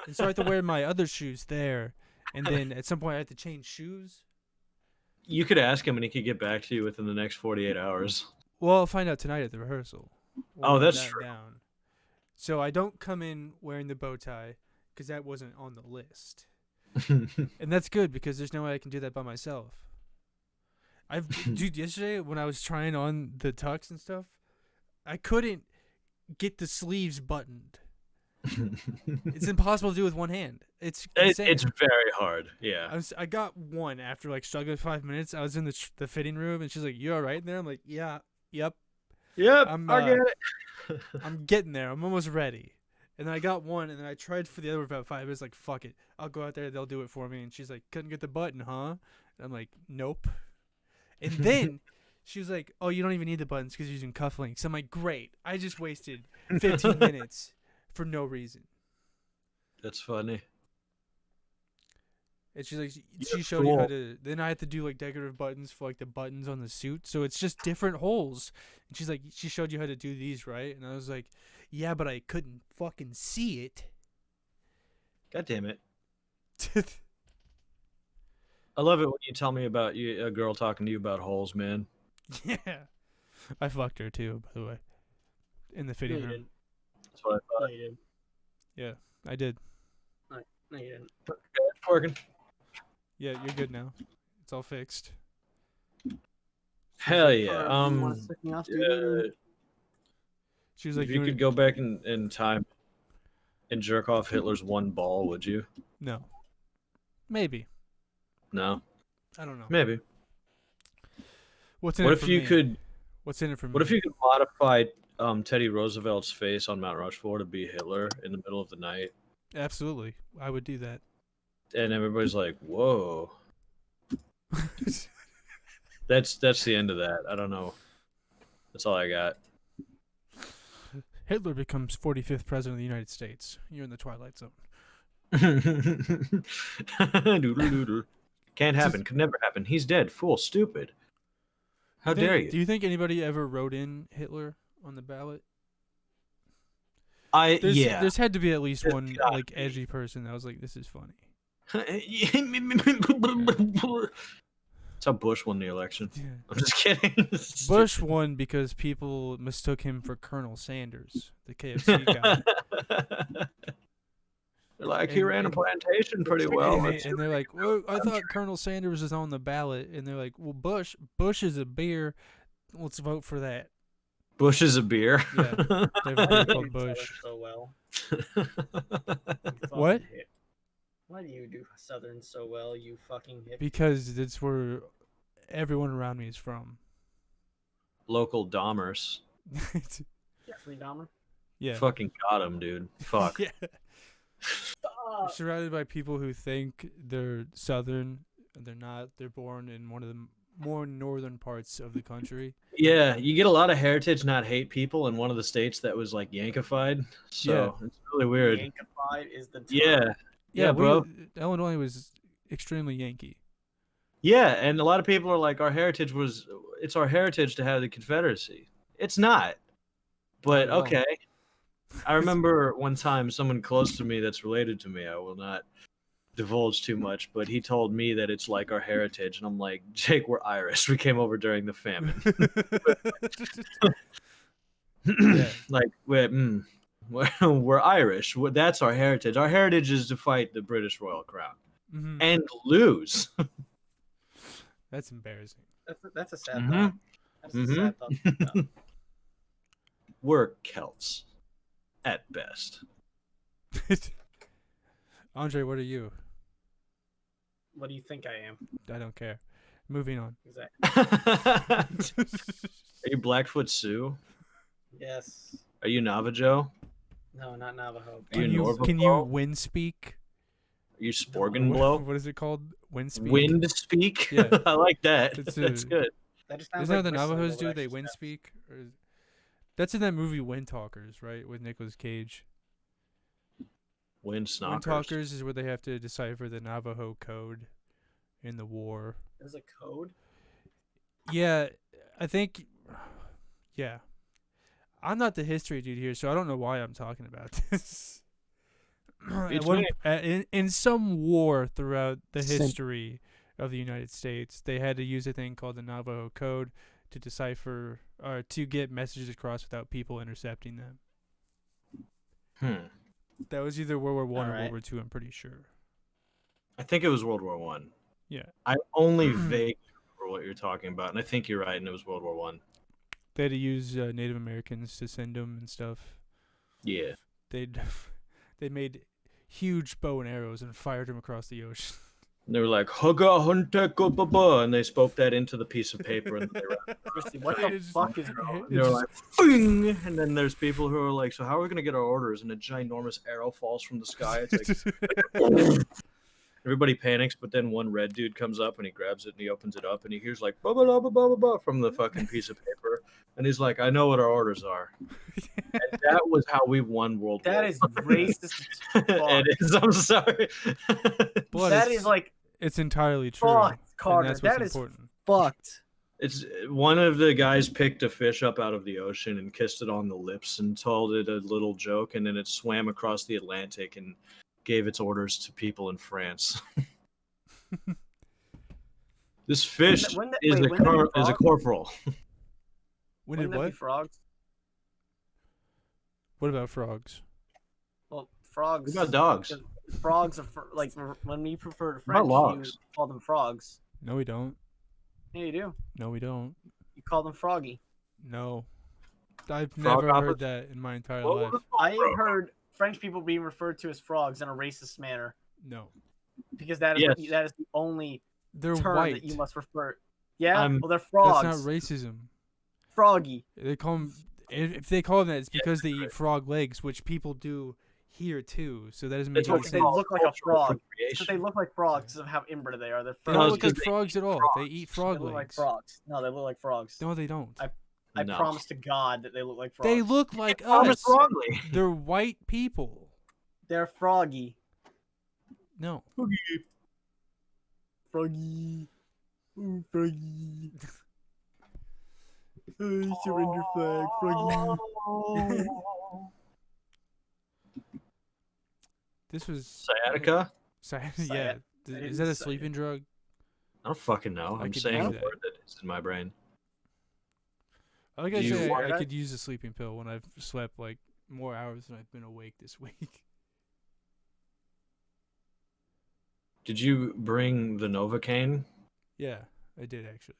And so I have to wear my other shoes there, and then at some point I have to change shoes. You could ask him, and he could get back to you within the next 48 hours. Well, I'll find out tonight at the rehearsal. We'll Oh, run that's that true. down. So I don't come in wearing the bow tie because that wasn't on the list. And that's good because there's no way I can do that by myself. Dude, yesterday when I was trying on the tux and stuff, I couldn't get the sleeves buttoned. It's impossible to do with one hand. It's insane. It's very hard. Yeah. I got one after like struggling 5 minutes. I was in the fitting room and she's like, "You all right in there?" I'm like, "Yeah, yep, Yep. I get it. I'm getting there. I'm almost ready." And then I got one, and then I tried for the other for about 5 minutes. Like, fuck it, I'll go out there. They'll do it for me. And she's like, "Couldn't get the button, huh?" And I'm like, "Nope." And then she was like, "Oh, you don't even need the buttons because you're using cufflinks." I'm like, "Great! I just wasted 15 minutes for no reason." That's funny. And she's like, You're she showed you how cool. to. Then I had to do like decorative buttons for like the buttons on the suit, so it's just different holes. And she's like, she showed you how to do these, right? And I was like, yeah, but I couldn't fucking see it. God damn it. I love it when you tell me about a girl talking to you about holes, man. Yeah, I fucked her too, by the way, in the No, fitting you room. didn't. That's what I No, thought. you didn't. Yeah, I did. No, you didn't. It's working. Yeah, you're good now. It's all fixed. Hell yeah. You wanna suck me off, dude? Yeah, She was like, if you could go back in time and jerk off Hitler's one ball, would you? No, maybe. No. I don't know. Maybe. What's in What it if for you me? could What's in it for me? What if you could modify Teddy Roosevelt's face on Mount Rushmore to be Hitler in the middle of the night? Absolutely, I would do that. And everybody's like, "Whoa." That's the end of that. I don't know. That's all I got. Hitler becomes 45th president of the United States. You're in the Twilight Zone. Doodle-doodle. Can't happen. Could never happen. He's dead. Fool. Stupid. How dare you? Do you think anybody ever wrote in Hitler on the ballot? Yeah. There's had to be at least There's one gotta like be. edgy person that was like, "This is funny." It's how Bush won the election. Yeah. I'm just kidding. Bush won because people mistook him for Colonel Sanders, the KFC guy. They're like, he ran a plantation pretty well. And they're like, well, I thought Colonel Sanders was on the ballot. And they're like, well, Bush is a beer. Let's vote for that. Bush is a beer. Yeah, they have a beer called Bush. So well. What? Why do you do Southern so well, you fucking hippie? Because that's where everyone around me is from. Local Dahmers. Jeffrey Dahmer? Yeah. Fucking got him, dude. Fuck. Yeah. You're surrounded by people who think they're Southern. They're not. They're born in one of the more northern parts of the country. Yeah, you get a lot of heritage, not hate people in one of the states that was like Yankified. So it's really weird. Yankified is the term. Yeah. Yeah, bro. Illinois was extremely Yankee. Yeah, and a lot of people are like, it's our heritage to have the Confederacy. It's not. But Oh. okay. I remember one time someone close to me that's related to me, I will not divulge too much, but he told me that it's like our heritage, and I'm like, Jake, we're Irish. We came over during the famine. Yeah. Like, we're Irish. That's our heritage. Our heritage is to fight the British Royal Crown Mhm. and lose. That's embarrassing. That's a sad Mhm. thought. That's a sad thought. to think about. We're Celts at best. Andre, what are you? What do you think I am? I don't care. Moving on. Are you Blackfoot Sioux? Yes. Are you Navajo? No, not Navajo. Are you Can you Norvapro? wind speak? Are you Sporgenblow? What is it called? Wind speak. Wind speak? Yeah. I like that. It's That's a- good. That just sounds Isn't that like what the whistling, Navajos but do? with They extra wind steps. speak. That's in that movie Wind Talkers, right? With Nicolas Cage. Wind Wind snockers. Talkers is where they have to decipher the Navajo code in the war. There's a code. Yeah, I think. Yeah, I'm not the history dude here, so I don't know why I'm talking about this. In some war throughout the history of the United States, they had to use a thing called the Navajo Code to decipher or to get messages across without people intercepting them. That was either World War One or Alright. World War Two. I'm pretty sure. I think it was World War One. Yeah, I only vaguely remember what you're talking about, and I think you're right, and it was World War One. they had to use Native Americans to send them and stuff. Yeah. They made huge bow and arrows and fired them across the ocean. And they were like, Hugga hunta go baba, and they spoke that into the piece of paper, and they were, Christy, what It the is- fuck is it- wrong? it- they were like, Fing! And then there's people who are like, so how are we gonna get our orders? And a ginormous arrow falls from the sky. It's like everybody panics, but then one red dude comes up and he grabs it and he opens it up and he hears like ba ba ba ba ba from the fucking piece of paper, and he's like, I know what our orders are. And that was how we won World War. That is racist as fuck. It is. I'm sorry. But That it's- is like It's entirely true. fucked, And Carter. that's what's That is important. Fucked. It's one of the guys picked a fish up out of the ocean and kissed it on the lips and told it a little joke, and then it swam across the Atlantic and gave its orders to people in France. This fish When the- is wait, a when did cor- it is a frog? corporal. When wouldn't did that be what? frogs? What about frogs? Well, frogs. What about dogs? Frogs are like when we prefer to What about French, you logs? call them frogs. No, we don't. Yeah, you do. No, we don't. You call them froggy. No. I've Frog never hoppers? heard that in my entire What life. was I have heard French people being referred to as frogs in a racist manner No. because that is Yes. that is the only They're term white. that you must refer. Yeah, I'm- well they're frogs. That's not racism. Froggy. They call them, if they call them that, it's because they eat frog legs, which people do here too. So that doesn't make It's any what Because sense. they look like a cultural frog. Because appropriation. they look like frogs because of how inbred they are. They're They frogs. No, don't it's look 'cause like they frogs at all. They eat They frog look like legs. frogs. No, they look like frogs. No, they don't. I No. promise to God that they look like frogs. They look like Promise us. wrongly. They're white people. They're froggy. No. Froggy. Ooh, froggy. Surrender flag, froggy. This was Sciatica? Yeah. Sciat- Is that a sleeping drug? I don't fucking know. I I'm could saying use the that. word that is in my brain. Like Do I you say, want I that? could use a sleeping pill when I've slept like more hours than I've been awake this week. Did you bring the Novocaine? Yeah, I did actually.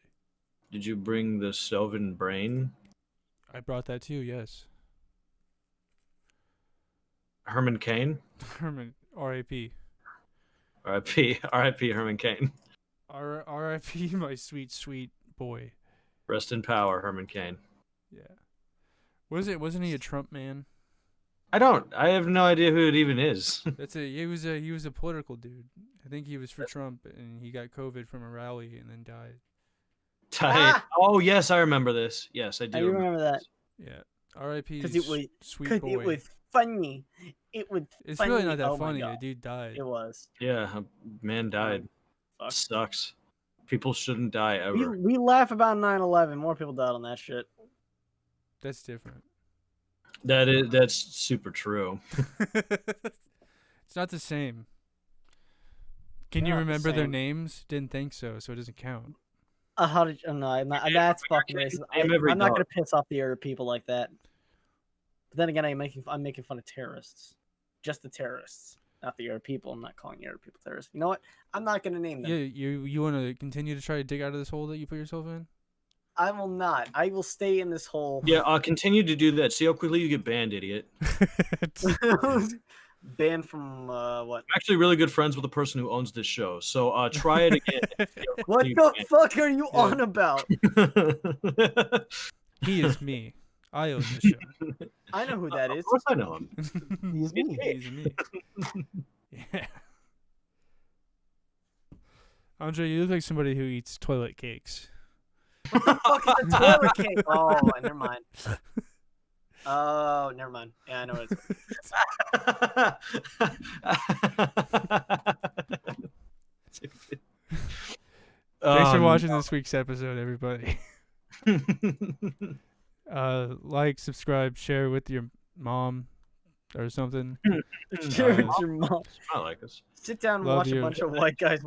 Did you bring the Sylvan Brain? I brought that too. Yes. Herman Cain? Herman, R.I.P. R.I.P. R.I.P. Herman Cain. R.I.P. My sweet, sweet boy. Rest in power, Herman Cain. Yeah. Wasn't he a Trump man? I have no idea who it even is. He was a political dude. I think he was for Trump, and he got COVID from a rally and then died. Tight. Oh, yes, I remember this. Yes, I do. I remember that. Yeah. R.I.P. Because it was sweet boy. it was funny. It was. It's funny. really not that Oh my funny. God. The dude died. It was. Yeah, a man died. Fuck. Sucks. People shouldn't die We ever. we laugh about 9/11. More people died on that shit. That's different. That's super true. It's not the same. Can you Not the remember their same. names? Didn't think so, so it doesn't count. How did you? No, I'm not, that's fucking racist. Name every I'm not gonna dog. piss off the Arab people like that. But then again, I'm making fun of terrorists, just the terrorists, not the Arab people. I'm not calling Arab people terrorists. You know what? I'm not gonna name them. Yeah, you want to continue to try to dig out of this hole that you put yourself in? I will not. I will stay in this hole. Yeah, continue to do that. See how quickly you get banned, idiot. Banned from what? I'm actually really good friends with the person who owns this show, so try it again. What the fuck are you on about? He is me. I own the show. I know who that is. Of course I know him. He's me. He's me. Yeah. Andre, you look like somebody who eats toilet cakes. What the fuck is a toilet cake? Oh, never mind. Oh, never mind. Yeah, I know what it's. Thanks for watching this week's episode, everybody. Like, subscribe, share with your mom or something. Share with your mom. I like us. Sit down and Love watch you. a bunch of white guys